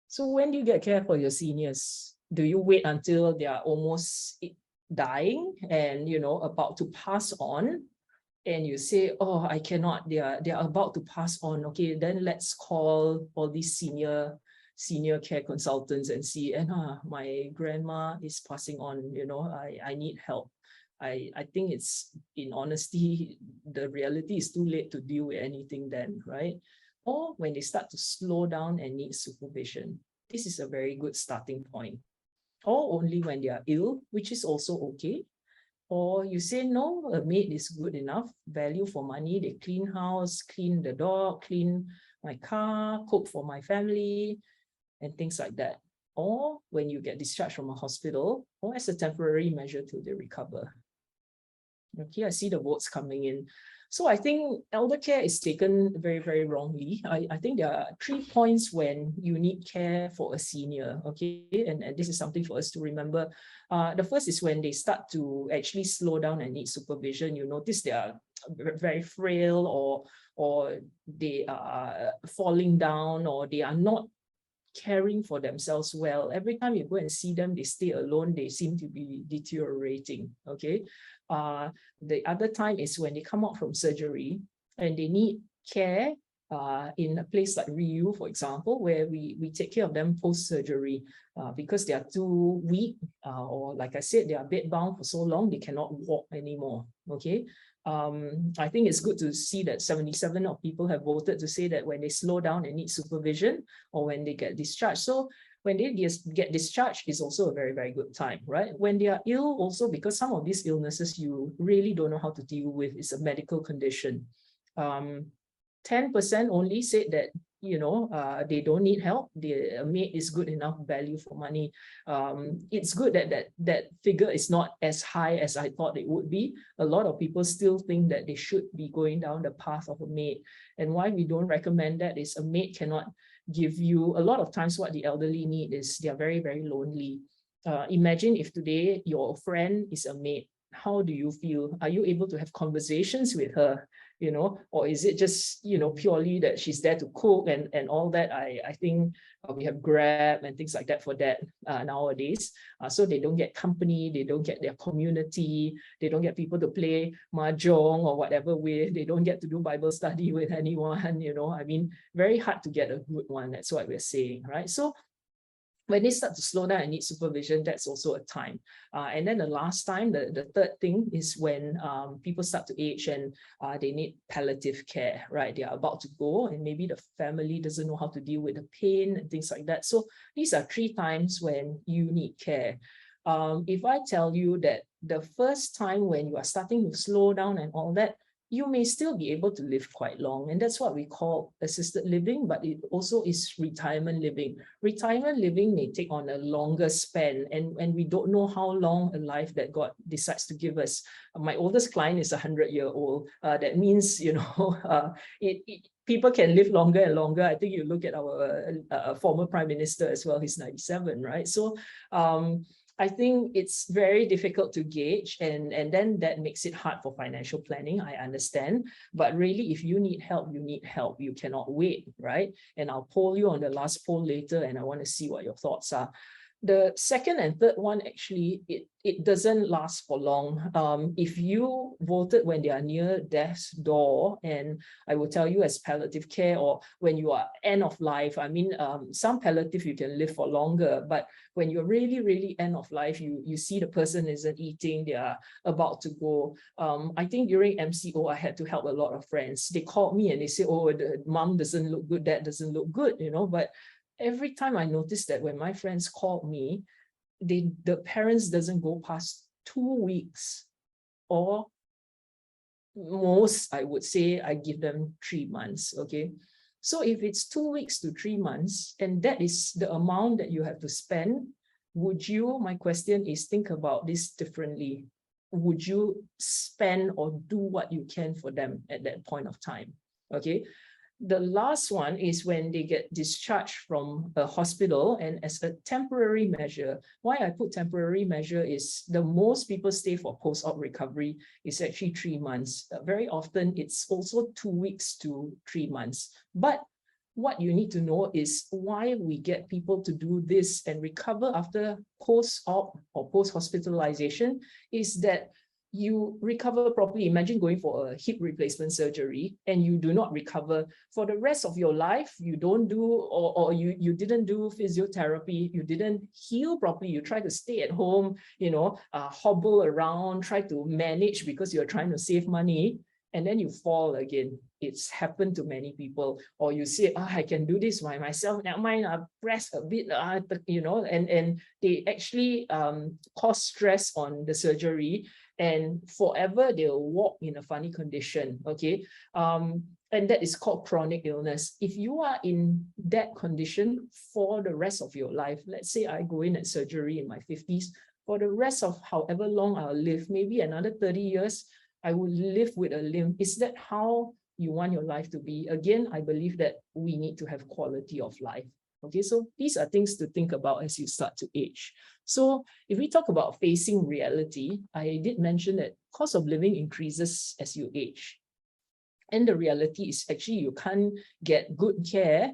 So when do you get care for your seniors? Do you wait until they are almost dying and, about to pass on, and you say, oh, I cannot, they are about to pass on. Okay, then let's call all these senior care consultants and see, and my grandma is passing on, I need help. I think it's, in honesty, the reality is too late to deal with anything then, right? Or when they start to slow down and need supervision. This is a very good starting point. Or only when they are ill, which is also okay. Or you say, no, a maid is good enough, value for money. They clean house, clean the dog, clean my car, cook for my family, and things like that. Or when you get discharged from a hospital, or as a temporary measure till they recover. Okay, I see the votes coming in. So I think elder care is taken very, very wrongly. I think there are 3 points when you need care for a senior, okay? And this is something for us to remember. The first is when they start to actually slow down and need supervision. You notice they are very frail, or they are falling down, or they are not caring for themselves well. Every time you go and see them, they stay alone, they seem to be deteriorating, okay? The other time is when they come out from surgery and they need care in a place like Riu, for example, where we take care of them post-surgery because they are too weak, or like I said, they are bedbound for so long, they cannot walk anymore, okay? I think it's good to see that 77% of people have voted to say that when they slow down and need supervision, or when they get discharged. So when they get discharged is also a very, very good time, right? When they are ill also, because some of these illnesses you really don't know how to deal with, it's a medical condition. 10% only said that, they don't need help. A maid is good enough value for money. It's good that figure is not as high as I thought it would be. A lot of people still think that they should be going down the path of a maid. And why we don't recommend that is a maid cannot give you, a lot of times what the elderly need is they are very, very lonely. Imagine if today your friend is a maid. How do you feel? Are you able to have conversations with her? Or is it just, purely that she's there to cook and all that? I think we have Grab and things like that for that nowadays. So they don't get company, they don't get their community, they don't get people to play mahjong or whatever with, they don't get to do Bible study with anyone, I mean, very hard to get a good one. That's what we're saying, right? So when they start to slow down and need supervision, that's also a time. And then the last time, the third thing is when people start to age and they need palliative care, right? They are about to go and maybe the family doesn't know how to deal with the pain and things like that. So these are 3 times when you need care. If I tell you that the first time when you are starting to slow down and all that, you may still be able to live quite long. And that's what we call assisted living, but it also is retirement living. Retirement living may take on a longer span, and we don't know how long a life that God decides to give us. My oldest client is 100-year-old. That means, people can live longer and longer. I think you look at our former Prime Minister as well, he's 97, right? So I think it's very difficult to gauge, and then that makes it hard for financial planning, I understand. But really, if you need help, you need help. You cannot wait, right? And I'll poll you on the last poll later, and I want to see what your thoughts are. The second and third one, actually, it doesn't last for long. If you voted when they are near death's door, and I will tell you as palliative care, or when you are end of life, I mean, some palliative you can live for longer, but when you're really, really end of life, you see the person isn't eating, they are about to go. I think during MCO, I had to help a lot of friends. They called me and they say, oh, the mom doesn't look good, dad doesn't look good, but every time I noticed that when my friends called me, the parents doesn't go past 2 weeks, or most, I would say, I give them 3 months, okay? So if it's 2 weeks to 3 months, and that is the amount that you have to spend, would you, my question is, think about this differently. Would you spend or do what you can for them at that point of time, okay? The last one is when they get discharged from a hospital, and as a temporary measure. Why I put temporary measure is the most people stay for post-op recovery is actually 3 months. Very often it's also 2 weeks to 3 months. But what you need to know is why we get people to do this and recover after post-op or post-hospitalization is that you recover properly. Imagine going for a hip replacement surgery and you do not recover for the rest of your life. You don't do, or you didn't do physiotherapy, you didn't heal properly. You try to stay at home, hobble around, try to manage because you're trying to save money, and then you fall again. It's happened to many people. Or you say, I can do this by myself. Now mine, press a bit, and they actually cause stress on the surgery, and forever they'll walk in a funny condition, okay? And that is called chronic illness. If you are in that condition for the rest of your life, let's say I go in at surgery in my 50s, for the rest of however long I'll live, maybe another 30 years, I will live with a limp. Is that how you want your life to be? Again, I believe that we need to have quality of life. Okay, so these are things to think about as you start to age. So if we talk about facing reality, I did mention that cost of living increases as you age. And the reality is actually you can't get good care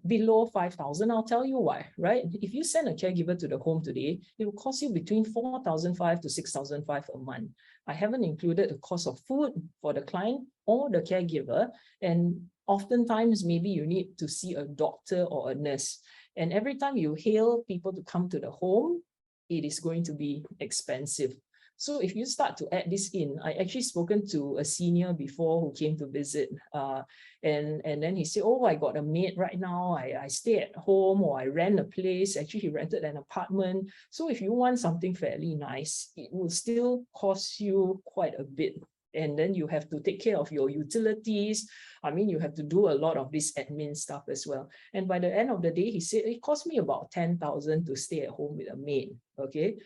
below 5,000. I'll tell you why, right? If you send a caregiver to the home today, it will cost you between 4,500 to 6,500 a month. I haven't included the cost of food for the client or the caregiver. And oftentimes, maybe you need to see a doctor or a nurse. And every time you hail people to come to the home, it is going to be expensive. So if you start to add this in, I actually spoken to a senior before who came to visit, and then he said, I got a maid right now, I stay at home, or I rent a place. Actually, he rented an apartment. So if you want something fairly nice, it will still cost you quite a bit. And then you have to take care of your utilities. I mean, you have to do a lot of this admin stuff as well. And by the end of the day, he said, it cost me about 10,000 to stay at home with a maid, okay?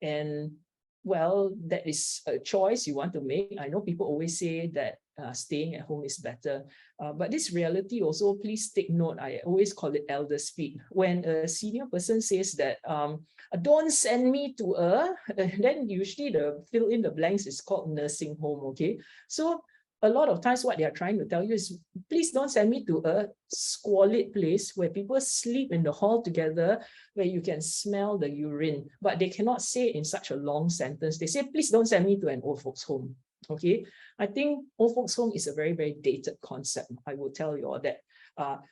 And well, that is a choice you want to make. I know people always say that staying at home is better, but this reality also, please take note, I always call it elder speak. When a senior person says that, don't send me to then usually the fill in the blanks is called nursing home, okay? So a lot of times what they are trying to tell you is, please don't send me to a squalid place where people sleep in the hall together, where you can smell the urine, but they cannot say it in such a long sentence. They say, please don't send me to an old folks home. Okay, I think old folks home is a very, very dated concept. I will tell you all that.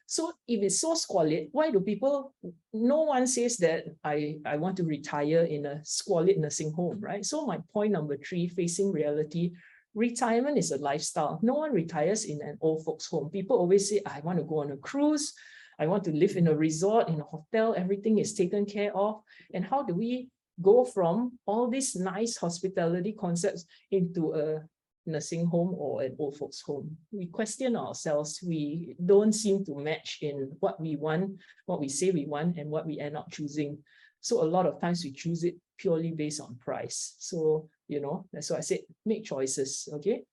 So if it's so squalid, why do people, no one says that I want to retire in a squalid nursing home, right? So my point number 3, facing reality, retirement is a lifestyle. No one retires in an old folks home. People always say, I want to go on a cruise. I want to live in a resort, in a hotel. Everything is taken care of. And how do we go from all these nice hospitality concepts into a nursing home or an old folks home? We question ourselves. We don't seem to match in what we want, what we say we want, and what we end up choosing. So a lot of times we choose it purely based on price. So, that's why I said make choices, okay?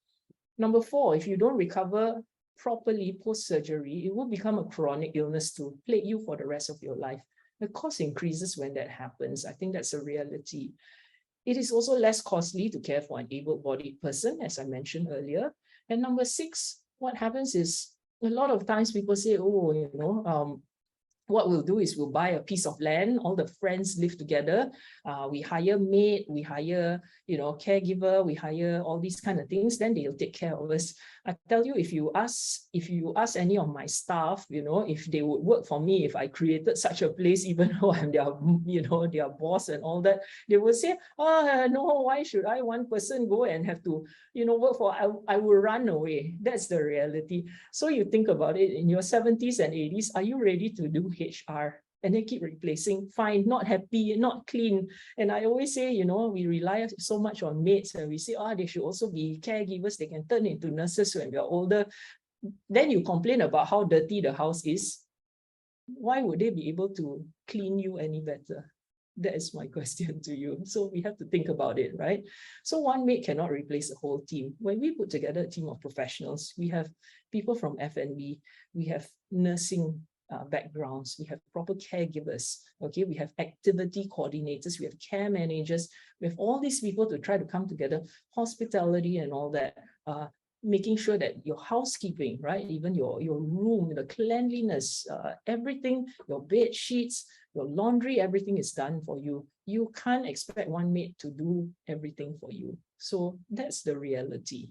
Number 4, if you don't recover properly post-surgery, it will become a chronic illness to plague you for the rest of your life. The cost increases when that happens. I think that's a reality. It is also less costly to care for an able-bodied person, as I mentioned earlier. And number 6, what happens is a lot of times people say, what we'll do is we'll buy a piece of land, all the friends live together, we hire maid, we hire, caregiver, we hire all these kind of things, then they'll take care of us. I tell you, if you ask any of my staff, if they would work for me, if I created such a place, even though I'm their boss and all that, they will say, no, why should one person go and have to, work for, I will run away. That's the reality. So you think about it, in your 70s and 80s, are you ready to do HR? And they keep replacing, fine, not happy, not clean. And I always say, we rely so much on maids, and we say, they should also be caregivers. They can turn into nurses when we're older. Then you complain about how dirty the house is. Why would they be able to clean you any better? That is my question to you. So we have to think about it, right? So one maid cannot replace the whole team. When we put together a team of professionals, we have people from F&B, we have nursing backgrounds, we have proper caregivers, okay, we have activity coordinators, we have care managers, we have all these people to try to come together, hospitality and all that. making sure that your housekeeping, right, even your room, the cleanliness, everything, your bed sheets, your laundry, everything is done for you. You can't expect one maid to do everything for you. So that's the reality.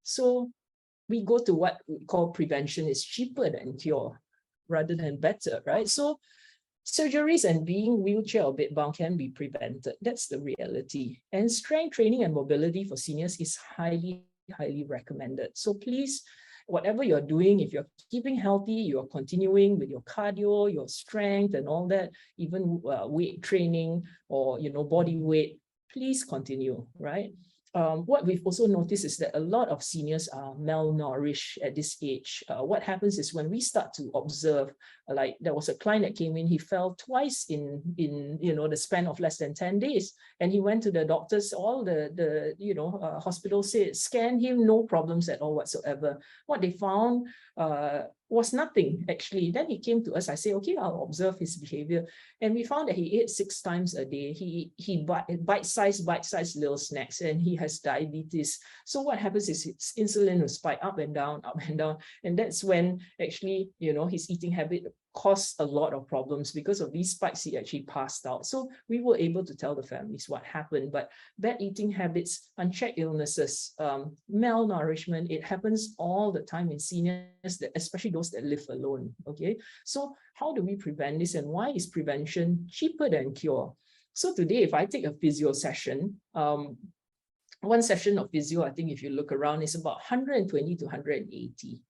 So we go to what we call prevention is cheaper than cure rather than better, right? So surgeries and being wheelchair or bedbound can be prevented. That's the reality. And strength training and mobility for seniors is highly recommended. So please, whatever you're doing, if you're keeping healthy, you're continuing with your cardio, your strength and all that, even weight training or, body weight, please continue, right? What we've also noticed is that a lot of seniors are malnourished at this age. What happens is when we start to observe, like there was a client that came in, he fell twice in the span of less than 10 days. And he went to the doctors, all the hospital said, scan him, no problems at all whatsoever. What they found was nothing actually. Then he came to us, I say, okay, I'll observe his behavior. And we found that he ate 6 times a day. He bite-sized little snacks, and he has diabetes. So what happens is his insulin will spike up and down. And that's when actually, his eating habit caused a lot of problems. Because of these spikes, he actually passed out. So we were able to tell the families what happened. But bad eating habits, unchecked illnesses, malnourishment, it happens all the time in seniors, especially those that live alone. Okay, so how do we prevent this, and why is prevention cheaper than cure? So today, if I take a physio session, one session of physio, I think if you look around, is about 120 to 180.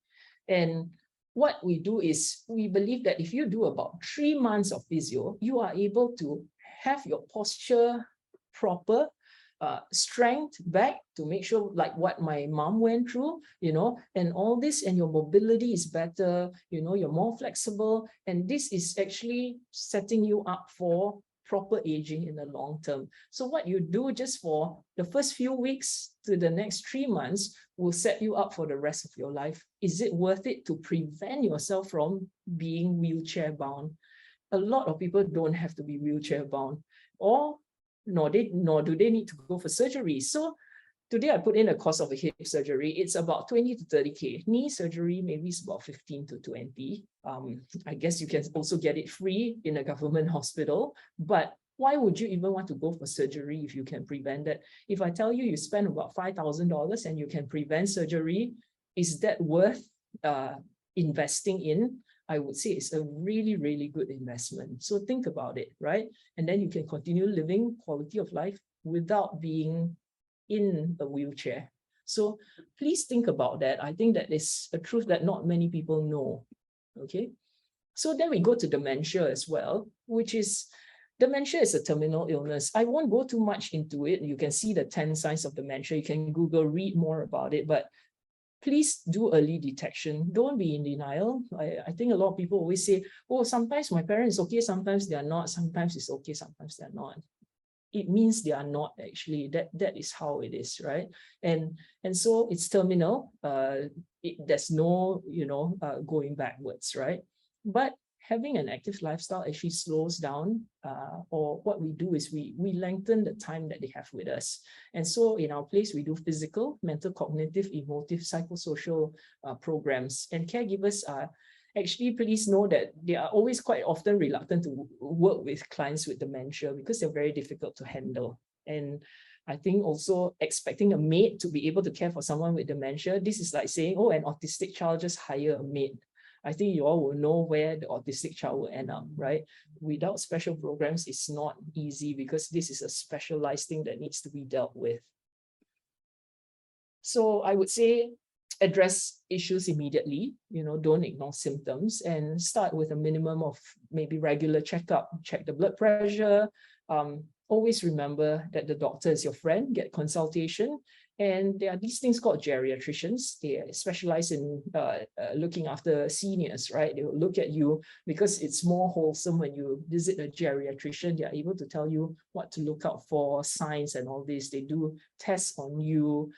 And what we do is we believe that if you do about 3 months of physio, you are able to have your posture proper, strength back to make sure, like what my mom went through, and all this, and your mobility is better, you're more flexible. And this is actually setting you up for proper aging in the long term. So what you do just for the first few weeks to the next 3 months will set you up for the rest of your life. Is it worth it to prevent yourself from being wheelchair bound? A lot of people don't have to be wheelchair bound, or nor do they need to go for surgery. So today I put in a cost of a hip surgery. It's about 20 to 30K. Knee surgery, maybe it's about 15 to 20. I guess you can also get it free in a government hospital, but why would you even want to go for surgery if you can prevent that? If I tell you spend about $5,000 and you can prevent surgery, is that worth investing in? I would say it's a really, really good investment. So think about it, right? And then you can continue living quality of life without being in a wheelchair. So please think about that. I think that is a truth that not many people know. Okay. So then we go to dementia as well, which is, dementia is a terminal illness. I won't go too much into it. You can see the 10 signs of dementia. You can Google, read more about it, but please do early detection. Don't be in denial. I think a lot of people always say, oh, sometimes my parents okay, sometimes they are not, sometimes it's okay, sometimes they're not. It means they are not actually. That is how it is, right? And so it's terminal. There's no going backwards, right? But having an active lifestyle actually slows down, or what we do is we lengthen the time that they have with us. And so in our place, we do physical, mental, cognitive, emotive, psychosocial programs. And caregivers are actually, please know that they are always quite often reluctant to work with clients with dementia because they're very difficult to handle. And I think also expecting a maid to be able to care for someone with dementia, this is like saying, oh, an autistic child, just hire a maid. I think you all will know where the autistic child will end up, right? Without special programs, it's not easy because this is a specialized thing that needs to be dealt with. So I would say, address issues immediately, don't ignore symptoms, and start with a minimum of maybe regular checkup, check the blood pressure. Always remember that the doctor is your friend, get consultation. And there are these things called geriatricians. They specialize in looking after seniors, right? They will look at you because it's more wholesome when you visit a geriatrician. They are able to tell you what to look out for, signs and all this. They do tests on you,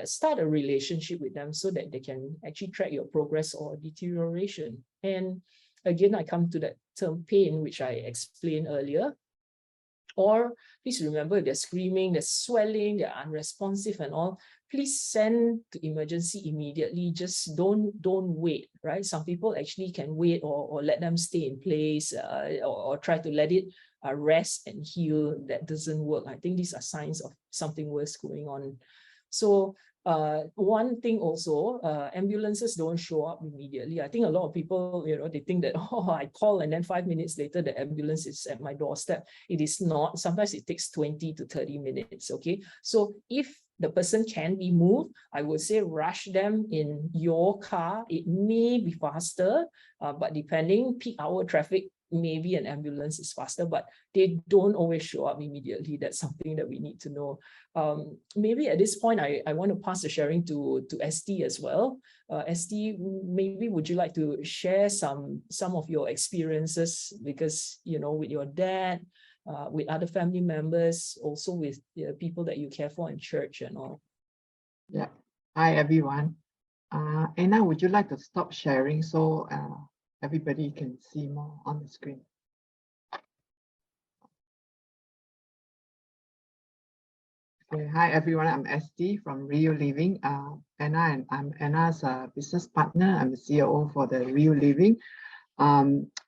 start a relationship with them so that they can actually track your progress or deterioration. And again, I come to that term pain, which I explained earlier. Or please remember, if they're screaming, they're swelling, they're unresponsive and all, please send to emergency immediately. Just don't wait, right? Some people actually can wait or let them stay in place or try to let it rest and heal. That doesn't work. I think these are signs of something worse going on. So one thing also, ambulances don't show up immediately. I think a lot of people, they think that, oh, I call and then 5 minutes later, the ambulance is at my doorstep. It is not. Sometimes it takes 20 to 30 minutes, okay? So if the person can be moved, I would say rush them in your car. It may be faster, but depending, peak hour traffic, maybe an ambulance is faster, but they don't always show up immediately. That's something that we need to know. Maybe at this point, I want to pass the sharing to ST as well. ST, maybe would you like to share some of your experiences, because, with your dad, with other family members, also with people that you care for in church and all. Yeah. Hi, everyone. Anna, would you like to stop sharing so everybody can see more on the screen? Okay. Hi, everyone. I'm ST from Rio Living. Anna, and I'm Anna's business partner. I'm the COO for the Rio Living.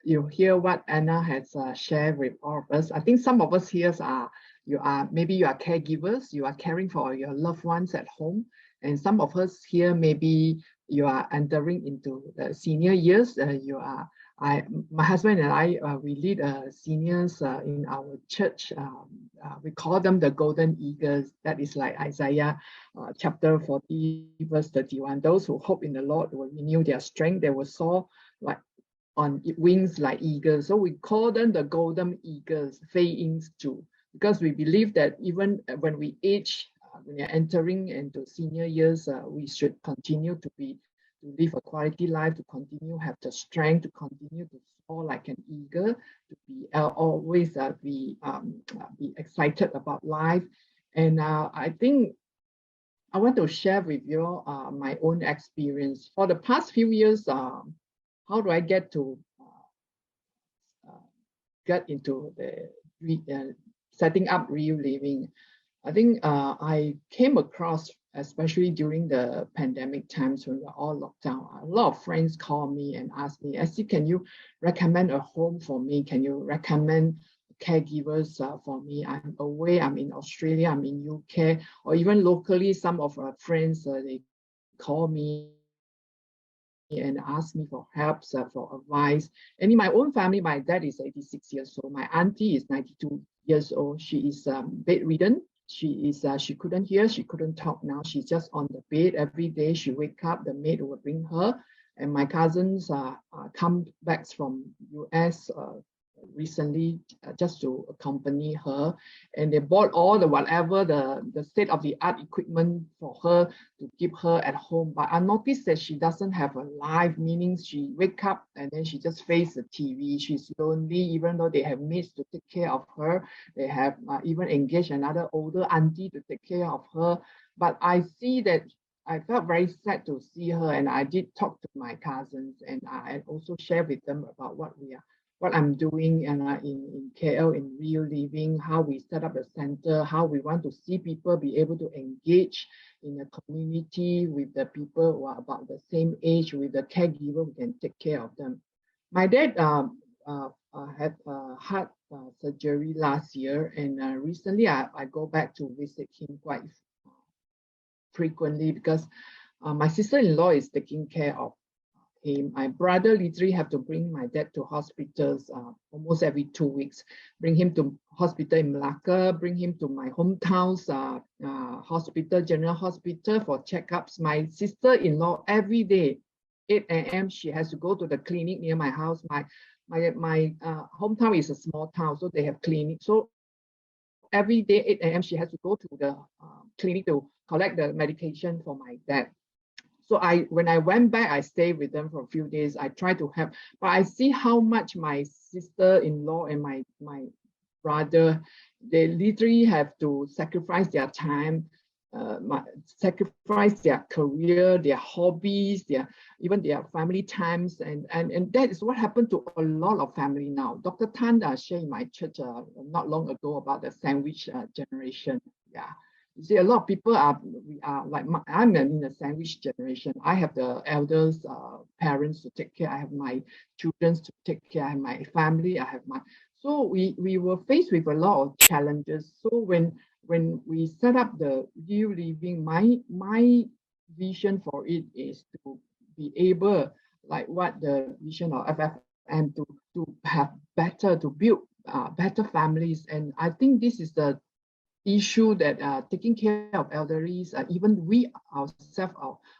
You hear what Anna has shared with all of us. I think some of us here maybe you are caregivers, you are caring for your loved ones at home. And some of us here, maybe you are entering into the senior years. My husband and I, we lead seniors in our church. We call them the Golden Eagles. That is like Isaiah chapter 40, verse 31. Those who hope in the Lord will renew their strength. They will soar like on wings like eagles. So we call them the Golden Eagles, Fei Yings Zhu, because we believe that even when we age, when you're entering into senior years, we should continue to live a quality life, to continue have the strength, to continue to soar like an eagle, to be always be excited about life. And I think I want to share with you my own experience. For the past few years, how do I get into the setting up Rio Living? I think I came across, especially during the pandemic times when we were all locked down, a lot of friends call me and ask me, "ST, can you recommend a home for me? Can you recommend caregivers for me? I'm away, I'm in Australia, I'm in UK," or even locally, some of our friends, they call me and ask me for help, for advice. And in my own family, my dad is 86 years old. My auntie is 92 years old. She is bedridden. She couldn't hear, she couldn't talk now. She's just on the bed every day. She wake up, the maid will bring her. And my cousins come back from US recently just to accompany her, and they bought all the whatever the state-of-the-art equipment for her to keep her at home. But I noticed that she doesn't have a life, meaning she wake up and then she just face the TV. She's lonely, even though they have maids to take care of her. They have even engaged another older auntie to take care of her. But I see that I felt very sad to see her, and I did talk to my cousins, and I also share with them about what I'm doing and in KL, in Rio Living, how we set up a center, how we want to see people be able to engage in a community with the people who are about the same age, with the caregiver who can take care of them. My dad had heart surgery last year, and recently I go back to visit him quite frequently because my sister-in-law is taking care of him. My brother literally have to bring my dad to hospitals almost every 2 weeks. Bring him to hospital in Malacca, bring him to my hometown's hospital, General Hospital, for checkups. My sister-in-law every day, 8 a.m. she has to go to the clinic near my house. My hometown is a small town, so they have clinic. So every day, 8 a.m. she has to go to the clinic to collect the medication for my dad. So when I went back, I stayed with them for a few days. I tried to help, but I see how much my sister-in-law and my brother, they literally have to sacrifice their time sacrifice their career, their hobbies, even their family times, and that is what happened to a lot of family now. Dr. Tan shared in my church not long ago about the sandwich generation. Yeah, you see, a lot of people we are like I'm in the sandwich generation. I have the elders, parents to take care. I have my children to take care. I have my family. I have my. So we were faced with a lot of challenges. So when we set up the Real Living, my vision for it is to be able, like what the vision of FFM, to have better, to build better families. And I think this is the issue that taking care of elderly, even we ourselves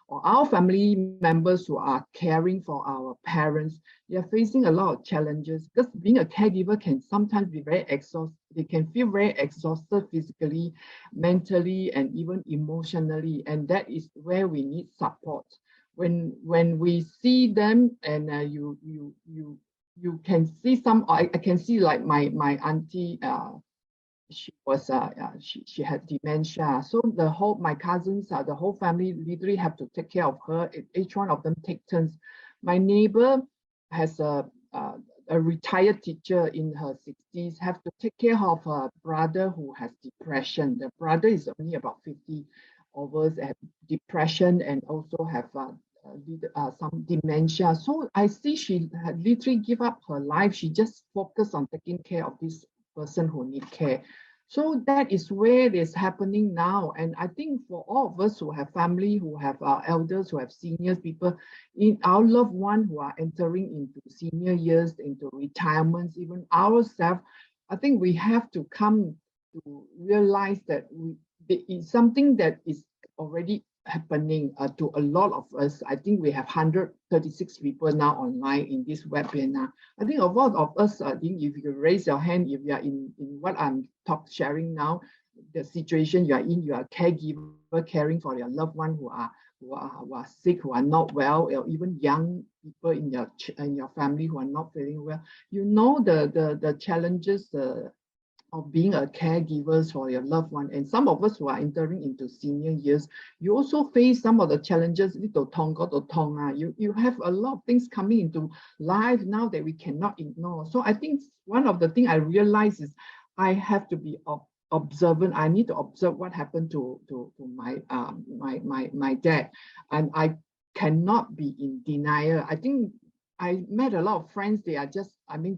or our family members who are caring for our parents, they are facing a lot of challenges, because being a caregiver can sometimes be very exhausting. They can feel very exhausted physically, mentally, and even emotionally, and that is where we need support. When we see them, and you can see some. I can see like my auntie. She was she had dementia, so my cousins, the whole family literally have to take care of her. Each one of them take turns. My neighbor has a retired teacher in her 60s, have to take care of her brother who has depression. The brother is only about 50 of us, have depression and also have some dementia. So I see she had literally give up her life. She just focused on taking care of this person who need care. So that is where it is happening now. And I think for all of us who have family, who have elders, who have seniors, people in our loved one who are entering into senior years, into retirements, even ourselves, I think we have to come to realize that it is something that is already happening to a lot of us. I think we have 136 people now online in this webinar. I think a lot of us, I think if you raise your hand, if you are in what I'm sharing now, the situation you are in, you are a caregiver caring for your loved one who are sick, who are not well, or even young people in your family who are not feeling well. You know the challenges of being a caregiver for your loved one. And some of us who are entering into senior years, you also face some of the challenges. You have a lot of things coming into life now that we cannot ignore. So I think one of the things I realize is I have to be observant. I need to observe what happened to my dad, and I cannot be in denial. I think I met a lot of friends. They are just,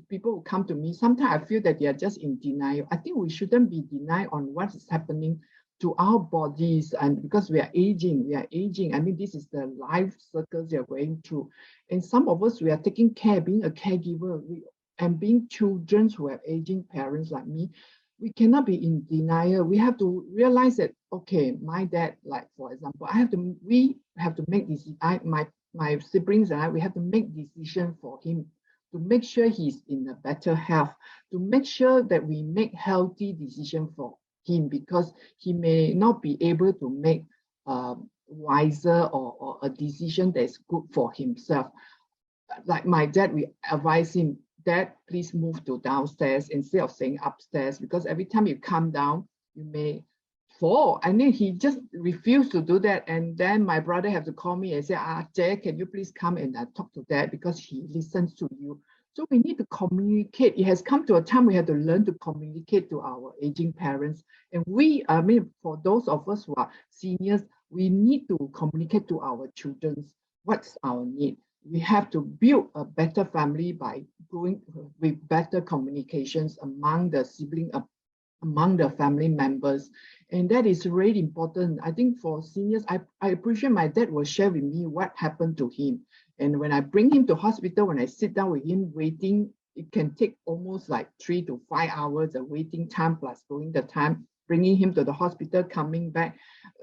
people who come to me, sometimes I feel that they are just in denial. I think we shouldn't be denied on what is happening to our bodies, and because we are aging. This is the life circles we are going through. And some of us, we are taking care, being a caregiver, and being children who have aging parents like me, we cannot be in denial. We have to realize that, okay, my dad, like for example, we have to make this, my siblings and I, we have to make decisions for him to make sure he's in a better health, to make sure that we make healthy decisions for him, because he may not be able to make wiser or a decision that's good for himself. Like my dad, we advise him, Dad, please move to downstairs instead of staying upstairs, because every time you come down, you may fall. And then he just refused to do that. And then my brother have to call me and say, Jay, can you please come and talk to Dad, because he listens to you. So we need to communicate. It has come to a time we have to learn to communicate to our aging parents. And for those of us who are seniors, we need to communicate to our children what's our need. We have to build a better family by going with better communications among the siblings, among the family members. And that is really important. I think for seniors, I appreciate my dad will share with me what happened to him. And when I bring him to hospital, when I sit down with him waiting, it can take almost like 3 to 5 hours, the waiting time plus going the time, bringing him to the hospital, coming back.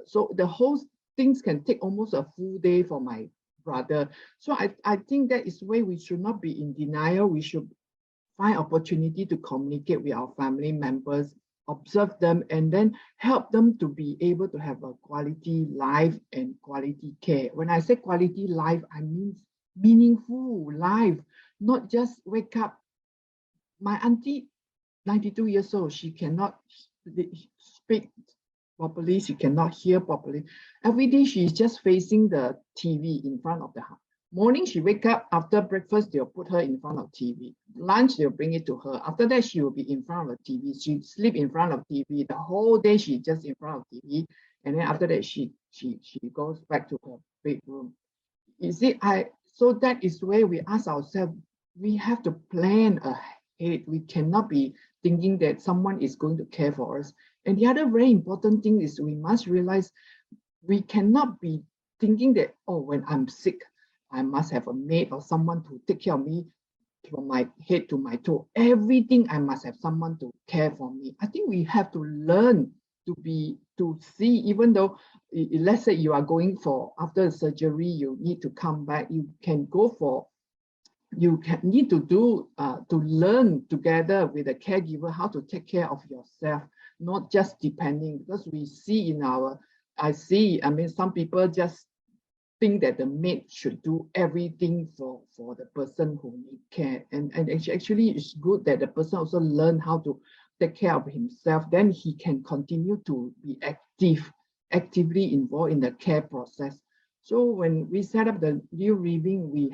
So the whole things can take almost a full day for my brother. So I think that is why we should not be in denial. We should find opportunity to communicate with our family members, observe them, and then help them to be able to have a quality life and quality care. When I say quality life, I mean meaningful life, not just wake up. My auntie, 92 years old, she cannot speak properly. She cannot hear properly. Every day she's just facing the TV in front of the house. Morning, she wake up, after breakfast, they'll put her in front of TV. Lunch, they'll bring it to her. After that, she will be in front of the TV. She sleep in front of TV. The whole day, she just in front of TV. And then after that, she goes back to her bedroom. You see, so that is where we ask ourselves, we have to plan ahead. We cannot be thinking that someone is going to care for us. And the other very important thing is we must realize we cannot be thinking that, oh, when I'm sick, I must have a maid or someone to take care of me from my head to my toe. Everything I must have someone to care for me. I think we have to learn to see, even though let's say you are going for after surgery, you need to come back, you need to do to learn together with a caregiver how to take care of yourself, not just depending, because we see I mean some people just think that the maid should do everything for the person who needs care, and actually it's good that the person also learn how to take care of himself. Then he can continue to be actively involved in the care process. So when we set up the New Living, we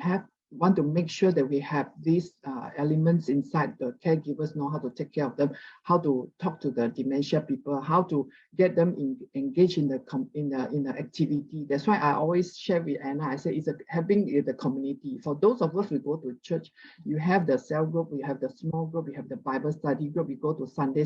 want to make sure that we have these elements inside. The caregivers know how to take care of them, how to talk to the dementia people, how to get them engaged in the activity. That's why I always share with Anna. I say it's having the community. For those of us who go to church, you have the cell group, you have the small group, you have the Bible study group. You go to Sunday,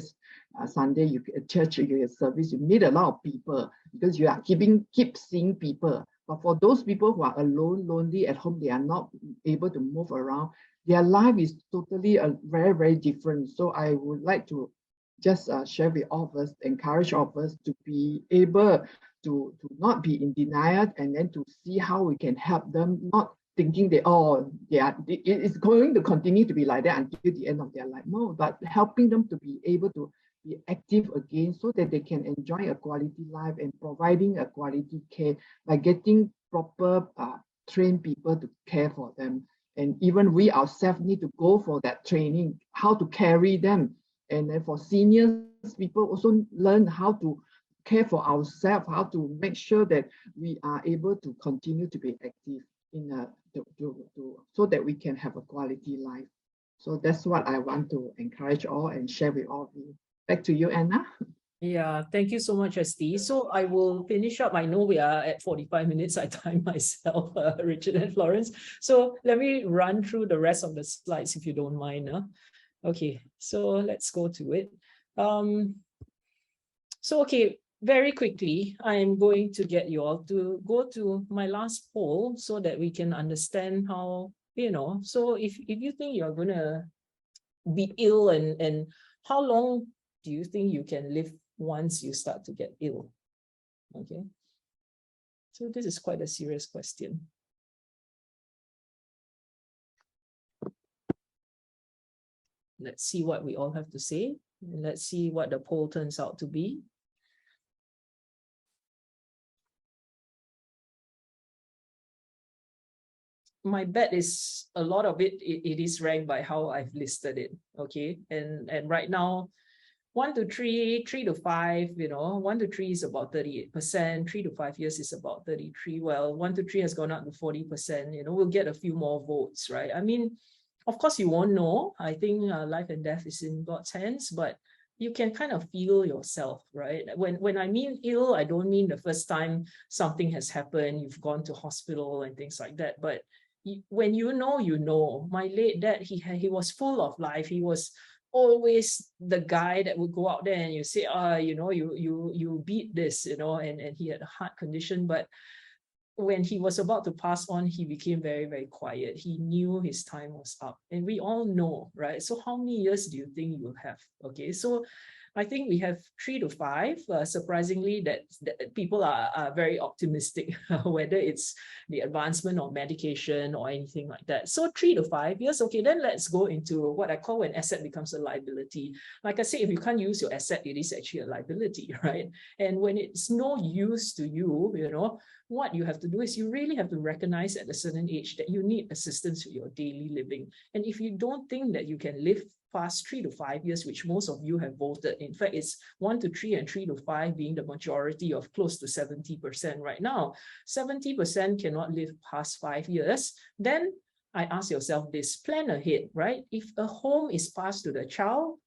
you church, you get service. You meet a lot of people because you are keep seeing people. But for those people who are alone, lonely at home, they are not able to move around. Their life is totally very, very different. So I would like to just share with all of us, encourage all of us to be able to not be in denial, and then to see how we can help them, not thinking that, oh, it's going to continue to be like that until the end of their life. No, but helping them to be able to be active again so that they can enjoy a quality life and providing a quality care by getting proper trained people to care for them. And even we ourselves need to go for that training, how to carry them. And then for seniors, people also learn how to care for ourselves, how to make sure that we are able to continue to be active so that we can have a quality life. So that's what I want to encourage all and share with all of you. Back to you, Anna. Yeah, thank you so much, Esti. So I will finish up. I know we are at 45 minutes. I time myself, Richard and Florence. So let me run through the rest of the slides if you don't mind. Okay, so let's go to it. Okay, very quickly, I'm going to get you all to go to my last poll so that we can understand how, so if you think you're going to be ill and how long do you think you can live once you start to get ill? Okay. So this is quite a serious question. Let's see what we all have to say. And let's see what the poll turns out to be. My bet is a lot of it is ranked by how I've listed it. Okay. And right now, 1 to 3, 3 to 5, 1 to 3 is about 38%, 3 to 5 years is about 33. Well, 1 to 3 has gone up to 40%, we'll get a few more votes, right? I mean, of course you won't know. I think life and death is in God's hands, but you can kind of feel yourself, right? When I mean ill, I don't mean the first time something has happened, you've gone to hospital and things like that, but when you know. My late dad, he was full of life. He was always the guy that would go out there and you say, you beat this, and he had a heart condition. But when he was about to pass on, he became very, very quiet. He knew his time was up. And we all know, right? So how many years do you think you'll have? Okay, so I think we have 3 to 5. Surprisingly, that people are very optimistic, whether it's the advancement of medication or anything like that. So 3 to 5 years. Okay, then let's go into what I call when asset becomes a liability. Like I say, if you can't use your asset, it is actually a liability, right? And when it's no use to you, what you have to do is you really have to recognize at a certain age that you need assistance with your daily living. And if you don't think that you can live past 3 to 5 years, which most of you have voted. In fact, it's 1 to 3 and 3 to 5 being the majority of close to 70% right now. 70% cannot live past 5 years. Then I ask yourself this, plan ahead, right? If a home is passed to the child,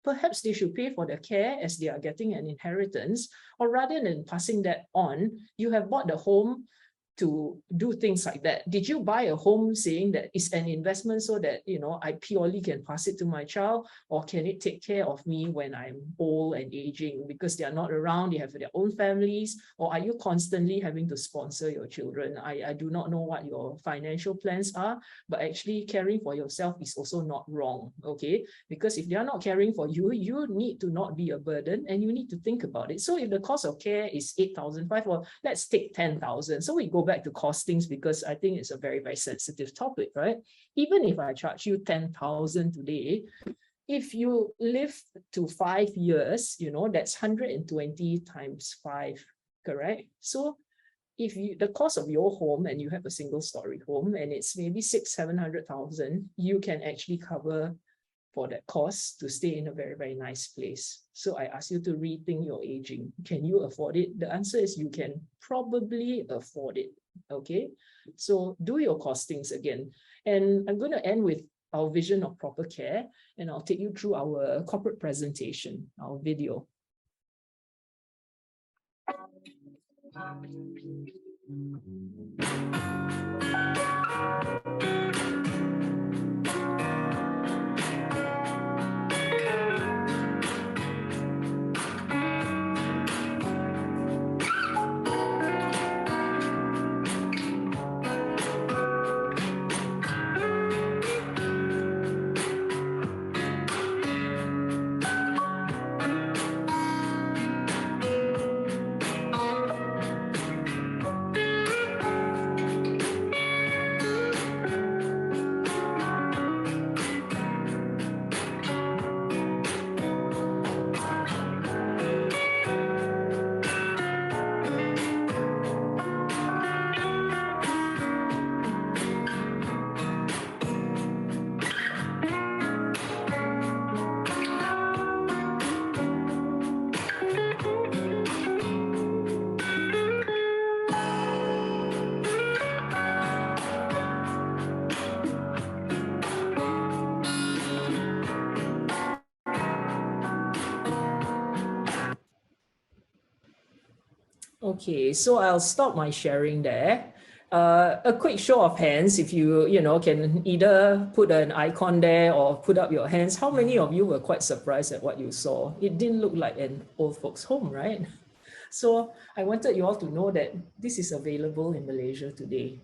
perhaps they should pay for the care as they are getting an inheritance, or rather than passing that on, you have bought the home to do things like that. Did you buy a home saying that it's an investment so that, you know, I purely can pass it to my child, or can it take care of me when I'm old and aging because they are not around, they have their own families, or are you constantly having to sponsor your children? I do not know what your financial plans are, but actually caring for yourself is also not wrong, okay? Because if they are not caring for you, you need to not be a burden and you need to think about it. So if the cost of care is 8,500, well, let's take 10,000. So we go back to costings because I think it's a very, very sensitive topic, right? Even if I charge you 10,000 today, if you live to 5 years, you know, that's 120 times 5, correct? So if you, the cost of your home, and you have a single story home and it's maybe 600,000-700,000, you can actually cover for that cost to stay in a very, very nice place. So I ask you to rethink your aging. Can you afford it? The answer is you can probably afford it, okay? So do your costings again. And I'm going to end with our vision of proper care, and I'll take you through our corporate presentation, our video. Okay, so I'll stop my sharing there. A quick show of hands, if you can either put an icon there or put up your hands. How many of you were quite surprised at what you saw? It didn't look like an old folks' home, right? So I wanted you all to know that this is available in Malaysia today.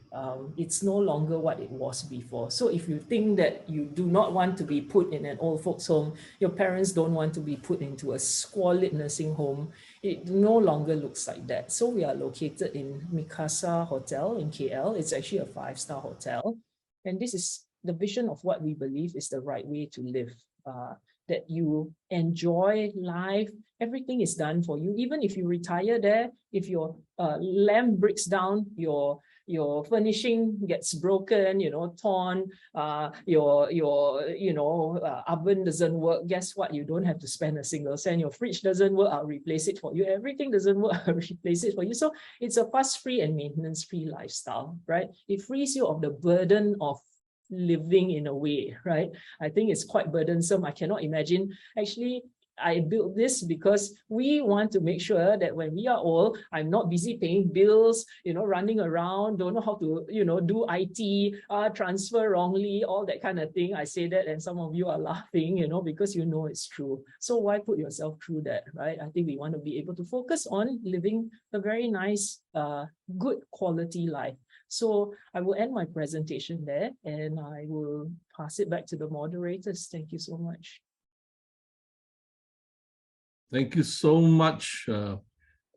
It's no longer what it was before. So if you think that you do not want to be put in an old folks' home, your parents don't want to be put into a squalid nursing home, it no longer looks like that. So we are located in Mikasa Hotel in KL. It's actually a 5-star hotel. And this is the vision of what we believe is the right way to live. That you enjoy life, everything is done for you. Even if you retire there, if your lamp breaks down, your furnishing gets broken, torn, your oven doesn't work, guess what? You don't have to spend a single cent. Your fridge doesn't work, I'll replace it for you. Everything doesn't work, I'll replace it for you. So it's a fuss-free and maintenance-free lifestyle, right? It frees you of the burden of living in a way, right? I think it's quite burdensome. I cannot imagine. Actually, I built this because we want to make sure that when we are old, I'm not busy paying bills, running around, don't know how to, do IT, transfer wrongly, all that kind of thing. I say that and some of you are laughing, because it's true. So why put yourself through that, right? I think we want to be able to focus on living a very nice, good quality life. So I will end my presentation there and I will pass it back to the moderators. Thank you so much. Thank you so much,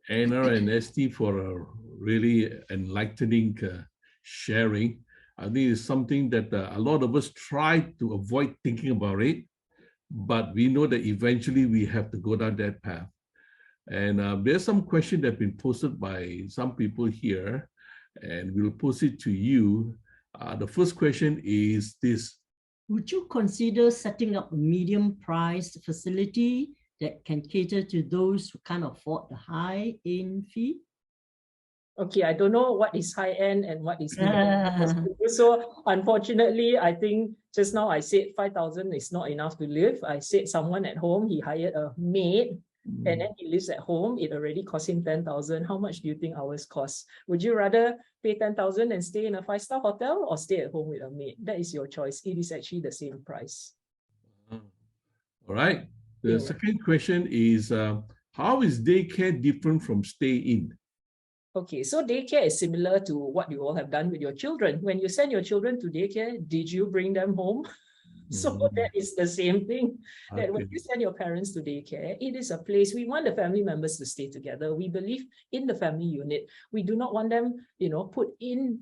Anna and Esty, for a really enlightening sharing. I think it's something that a lot of us try to avoid thinking about it, but we know that eventually we have to go down that path. And there's some question that have been posted by some people here, and we'll post it to you. The first question is this: would you consider setting up a medium-priced facility that can cater to those who can't afford the high-end fee? Okay, I don't know what is high end and what is medium. So unfortunately, I think just now I said 5,000 is not enough to live. I said someone at home, he hired a maid and then he lives at home. It already cost him 10,000. How much do you think ours cost? Would you rather pay 10,000 and stay in a 5-star hotel or stay at home with a maid? That is your choice. It is actually the same price. All right. The second question is, how is daycare different from stay-in? Okay, so daycare is similar to what you all have done with your children. When you send your children to daycare, did you bring them home? So that is the same thing, that when you send your parents to daycare, it is a place, we want the family members to stay together. We believe in the family unit. We do not want them, put in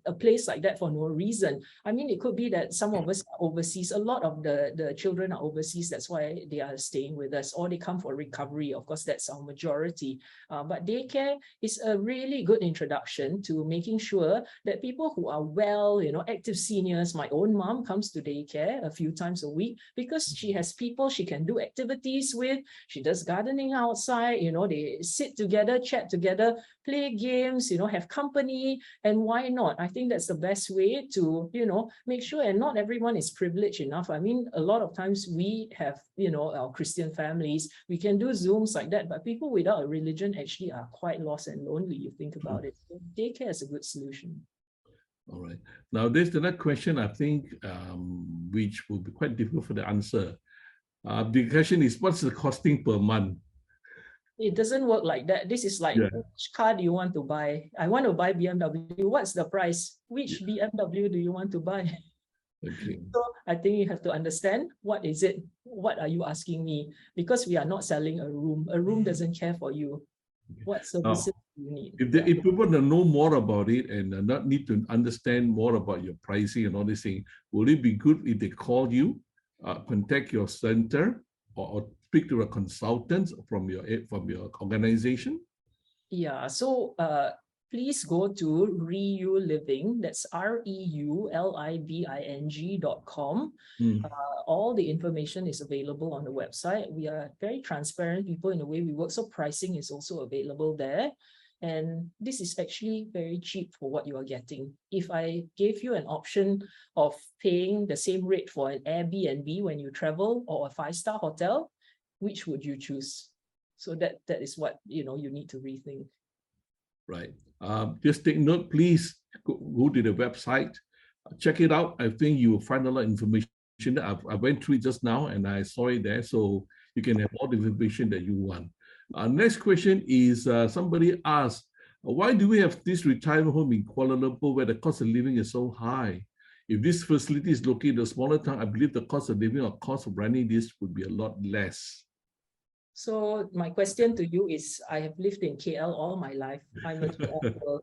a place like that for no reason. I mean, it could be that some of us are overseas. A lot of the children are overseas. That's why they are staying with us, or they come for recovery. Of course, that's our majority. But daycare is a really good introduction to making sure that people who are well, active seniors, my own mom comes to daycare a few times a week because she has people she can do activities with. She does gardening outside, they sit together, chat together, play games, have company. And why not? I think that's the best way to, make sure, and not everyone is privileged enough. I mean, a lot of times we have, our Christian families, we can do Zooms like that, but people without a religion actually are quite lost and lonely, you think about it. So daycare is a good solution. All right. Now, there's another question, I think, which will be quite difficult for the answer. The question is, what's the costing per month? It doesn't work like that. This is like, which car do you want to buy? I want to buy BMW. What's the price? Which BMW do you want to buy? Okay. So I think you have to understand, what is it? What are you asking me? Because we are not selling a room. A room doesn't care for you. What services do you need? If people want to know more about it and not need to understand more about your pricing and all this thing, will it be good if they call you, contact your center, or speak to a consultant from your organization? Yeah, so please go to Reu Living, that's REULIVING.com. All the information is available on the website. We are very transparent people in the way we work, so pricing is also available there. And this is actually very cheap for what you are getting. If I gave you an option of paying the same rate for an Airbnb when you travel or a 5-star hotel, which would you choose? So that is what you need to rethink. Right. Just take note, please go to the website, check it out. I think you will find a lot of information. I went through it just now and I saw it there, so you can have all the information that you want. Next question is, somebody asked, why do we have this retirement home in Kuala Lumpur where the cost of living is so high? If this facility is located in a smaller town, I believe the cost of living or cost of running this would be a lot less. So my question to you is, I have lived in KL all my life. I'm a KL.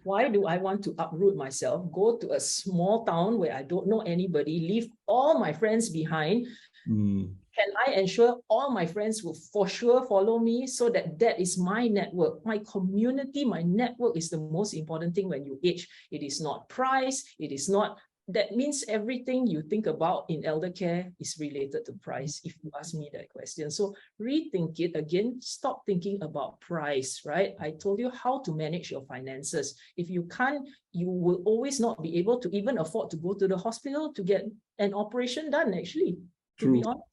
Why do I want to uproot myself, go to a small town where I don't know anybody, leave all my friends behind? Can I ensure all my friends will for sure follow me, so that is my network, my community, my network is the most important thing when you age. It is not price, it is not. That means everything you think about in elder care is related to price, if you ask me that question. So rethink it again, stop thinking about price, right? I told you how to manage your finances. If you can't, you will always not be able to even afford to go to the hospital to get an operation done, actually, to be honest.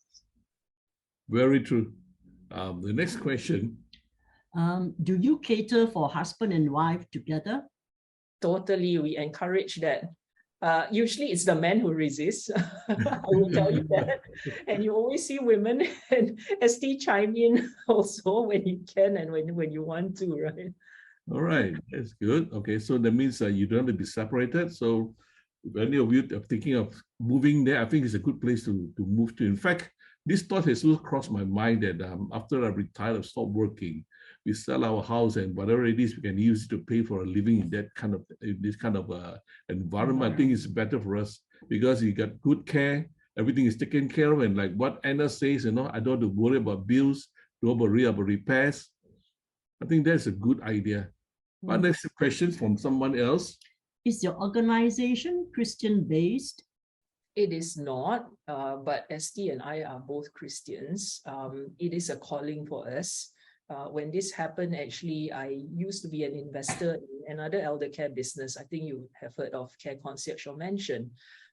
Very true. The next question. Do you cater for husband and wife together? Totally, we encourage that. Usually it's the men who resist. I will tell you that. And you always see women and ST chime in also when you can and when you want to, right? All right, that's good. Okay, so that means you don't have to be separated. So if any of you are thinking of moving there, I think it's a good place to move to. In fact, this thought has also crossed my mind that after I retire, I've stopped working. We sell our house and whatever it is, we can use it to pay for a living in that kind of environment. I think it's better for us because you got good care, everything is taken care of, and like what Anna says, I don't have to worry about bills, don't worry about repairs. I think that's a good idea. But next question from someone else. Is your organization Christian-based? It is not, but ST and I are both Christians. It is a calling for us. When this happened, actually, I used to be an investor in another elder care business. I think you have heard of Care Concierge or Mention.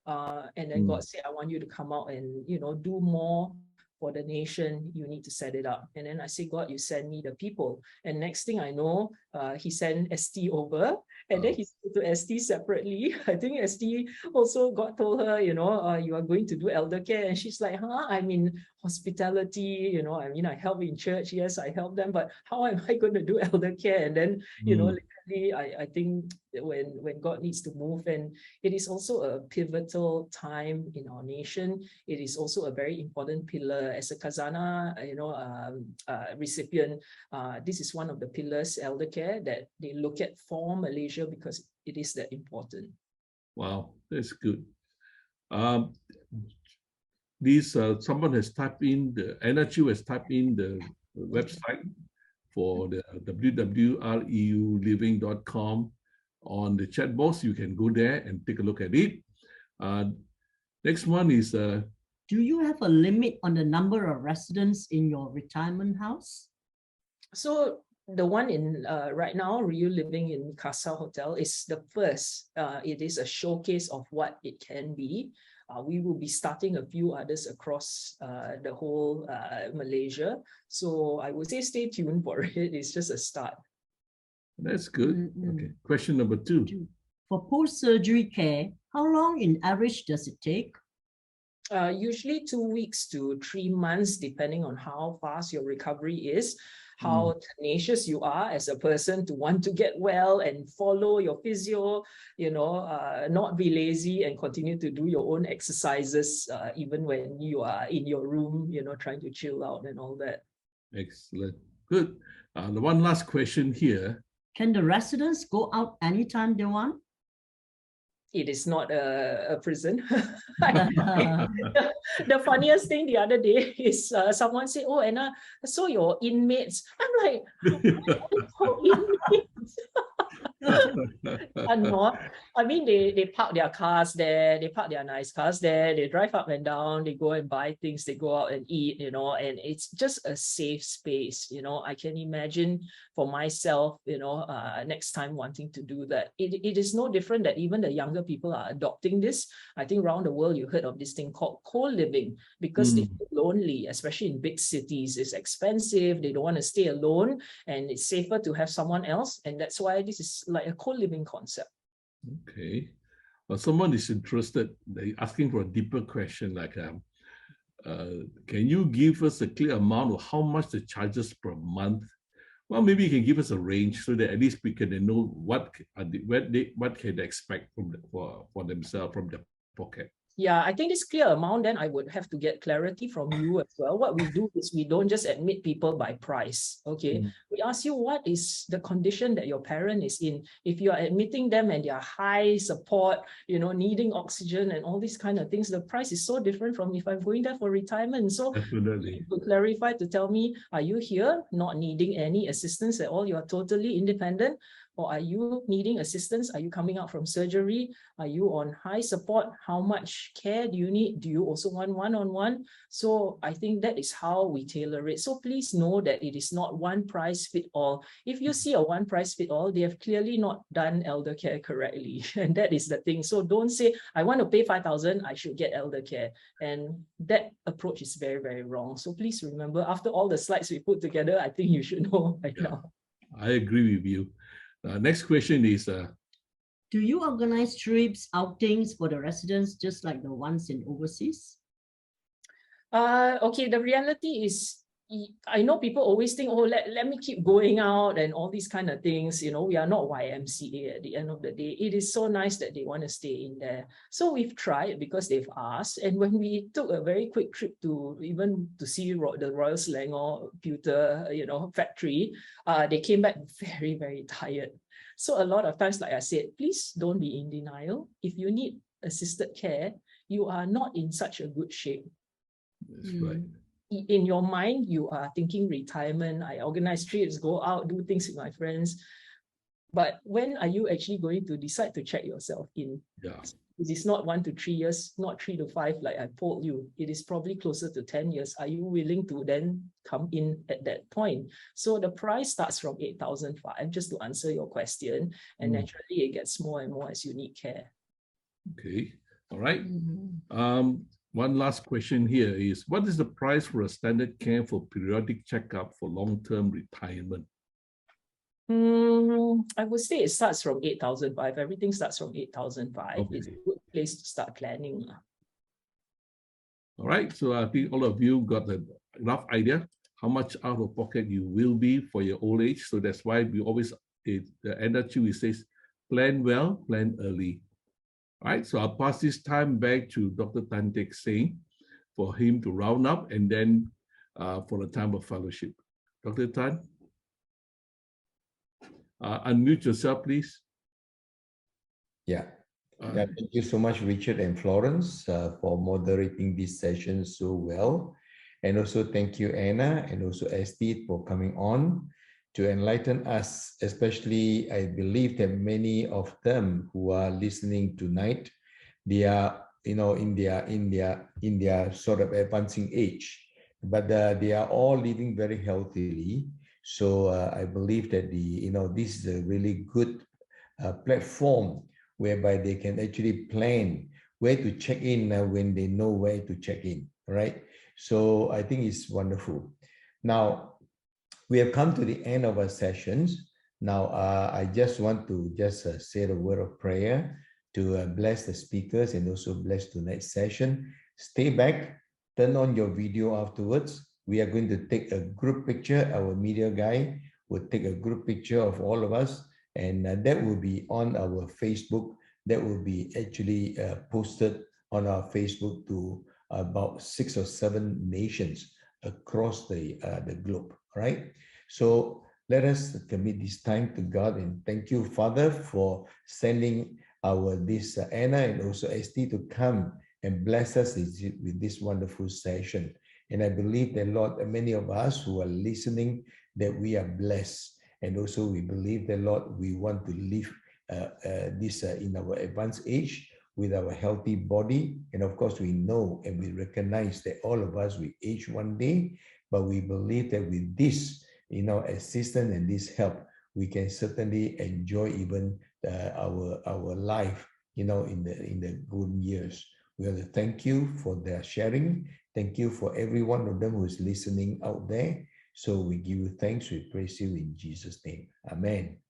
And then God said, I want you to come out and, do more for the nation. You need to set it up. And then I say, God, you send me the people. And next thing I know, he sent ST over. And then he spoke to ST separately. I think ST also told her, you are going to do elder care. And she's like, I'm in hospitality, I help in church. Yes, I help them, but how am I going to do elder care? And then, literally, I think when God needs to move, and it is also a pivotal time in our nation. It is also a very important pillar. As a Khazanah, recipient, this is one of the pillars, elder care, that they look at for Malaysia because it is that important. Wow, that's good. Someone has typed in, the NHU has typed in the website for the www.reuliving.com on the chat box. You can go there and take a look at it. Next one is, do you have a limit on the number of residents in your retirement house? So the one in right now, Reul Living in Casa Hotel, is the first. It is a showcase of what it can be. We will be starting a few others across the whole Malaysia. So I would say stay tuned for it. It's just a start. That's good. Okay. Question number 2. For post-surgery care, how long in average does it take? Usually 2 weeks to 3 months, depending on how fast your recovery is, how tenacious you are as a person to want to get well and follow your physio, not be lazy and continue to do your own exercises, even when you are in your room, trying to chill out and all that. Excellent. Good. The one last question here. Can the residents go out anytime they want? It is not a prison. The funniest thing the other day is someone said, "Oh, Anna, I saw your inmates." I'm like, inmates? Not. I mean, they park their cars there, they park their nice cars there, they drive up and down, they go and buy things, they go out and eat, and it's just a safe space. I can imagine for myself, next time wanting to do that. It is no different that even the younger people are adopting this. I think around the world you heard of this thing called co-living, because they feel lonely, especially in big cities. It's expensive, they don't want to stay alone, and it's safer to have someone else. And that's why this is like a co-living concept. Okay. Well, someone is interested, they're asking for a deeper question, like, can you give us a clear amount of how much the charges per month? Well, maybe you can give us a range so that at least we can know what can they expect for themselves from their pocket. Yeah, I think this clear amount, then I would have to get clarity from you as well. What we do is we don't just admit people by price, okay? We ask you what is the condition that your parent is in. If you are admitting them and they are high support, needing oxygen and all these kind of things, the price is so different from if I'm going there for retirement. So definitely, to clarify, to tell me, are you here not needing any assistance at all? You are totally independent. Or are you needing assistance? Are you coming out from surgery? Are you on high support? How much care do you need? Do you also want one-on-one? So I think that is how we tailor it. So please know that it is not one price fit all. If you see a one price fit all, they have clearly not done elder care correctly. And that is the thing. So don't say, I want to pay 5,000, I should get elder care. And that approach is very, very wrong. So please remember, after all the slides we put together, I think you should know right now. I agree with you. Next question is, do you organize trips, outings for the residents, just like the ones in overseas? Okay, the reality is, I know people always think, oh, let me keep going out and all these kind of things. We are not YMCA at the end of the day. It is so nice that they want to stay in there. So we've tried because they've asked. And when we took a very quick trip to see the Royal Selangor pewter, factory, they came back very, very tired. So a lot of times, like I said, please don't be in denial. If you need assisted care, you are not in such a good shape. That's right. In your mind, you are thinking retirement. I organize trips, go out, do things with my friends. But when are you actually going to decide to check yourself in? Yeah. It is not 1 to 3 years, not 3 to 5, like I told you. It is probably closer to 10 years. Are you willing to then come in at that point? So the price starts from 8,500, just to answer your question. And naturally, it gets more and more as you need care. Okay. All right. One last question here is, what is the price for a standard care for periodic checkup for long-term retirement? I would say it starts from 8,500. Everything starts from 8,500. Okay. It's a good place to start planning. All right. So I think all of you got a rough idea how much out of pocket you will be for your old age. So that's why we always, the NRQ says, plan well, plan early. All right. So I'll pass this time back to Dr. Tan Teck Seng for him to round up and then for the time of fellowship. Dr. Tan? Unmute yourself, please. Yeah. Thank you so much, Richard and Florence, for moderating this session so well. And also thank you, Anna, and also Esty for coming on to enlighten us. Especially, I believe that many of them who are listening tonight, they are, in their sort of advancing age, but they are all living very healthily. So I believe that this is a really good platform whereby they can actually plan where to check in when they know where to check in, right? So I think it's wonderful. Now, we have come to the end of our sessions. Now, I just want to say a word of prayer to bless the speakers and also bless tonight's session. Stay back, turn on your video afterwards. We are going to take a group picture. Our media guy will take a group picture of all of us, and that will be on our Facebook. That will be actually posted on our Facebook to about 6 or 7 nations across the globe. All right. So let us commit this time to God and thank you, Father, for sending this Anna and also ST to come and bless us with this wonderful session. And I believe that, Lord, many of us who are listening, that we are blessed. And also we believe that, Lord, we want to live this in our advanced age with our healthy body. And of course, we know and we recognize that all of us will age one day, but we believe that with this, assistance and this help, we can certainly enjoy even our life, in the good years. We want to thank you for their sharing. Thank you for every one of them who is listening out there. So we give you thanks. We praise you in Jesus' name. Amen.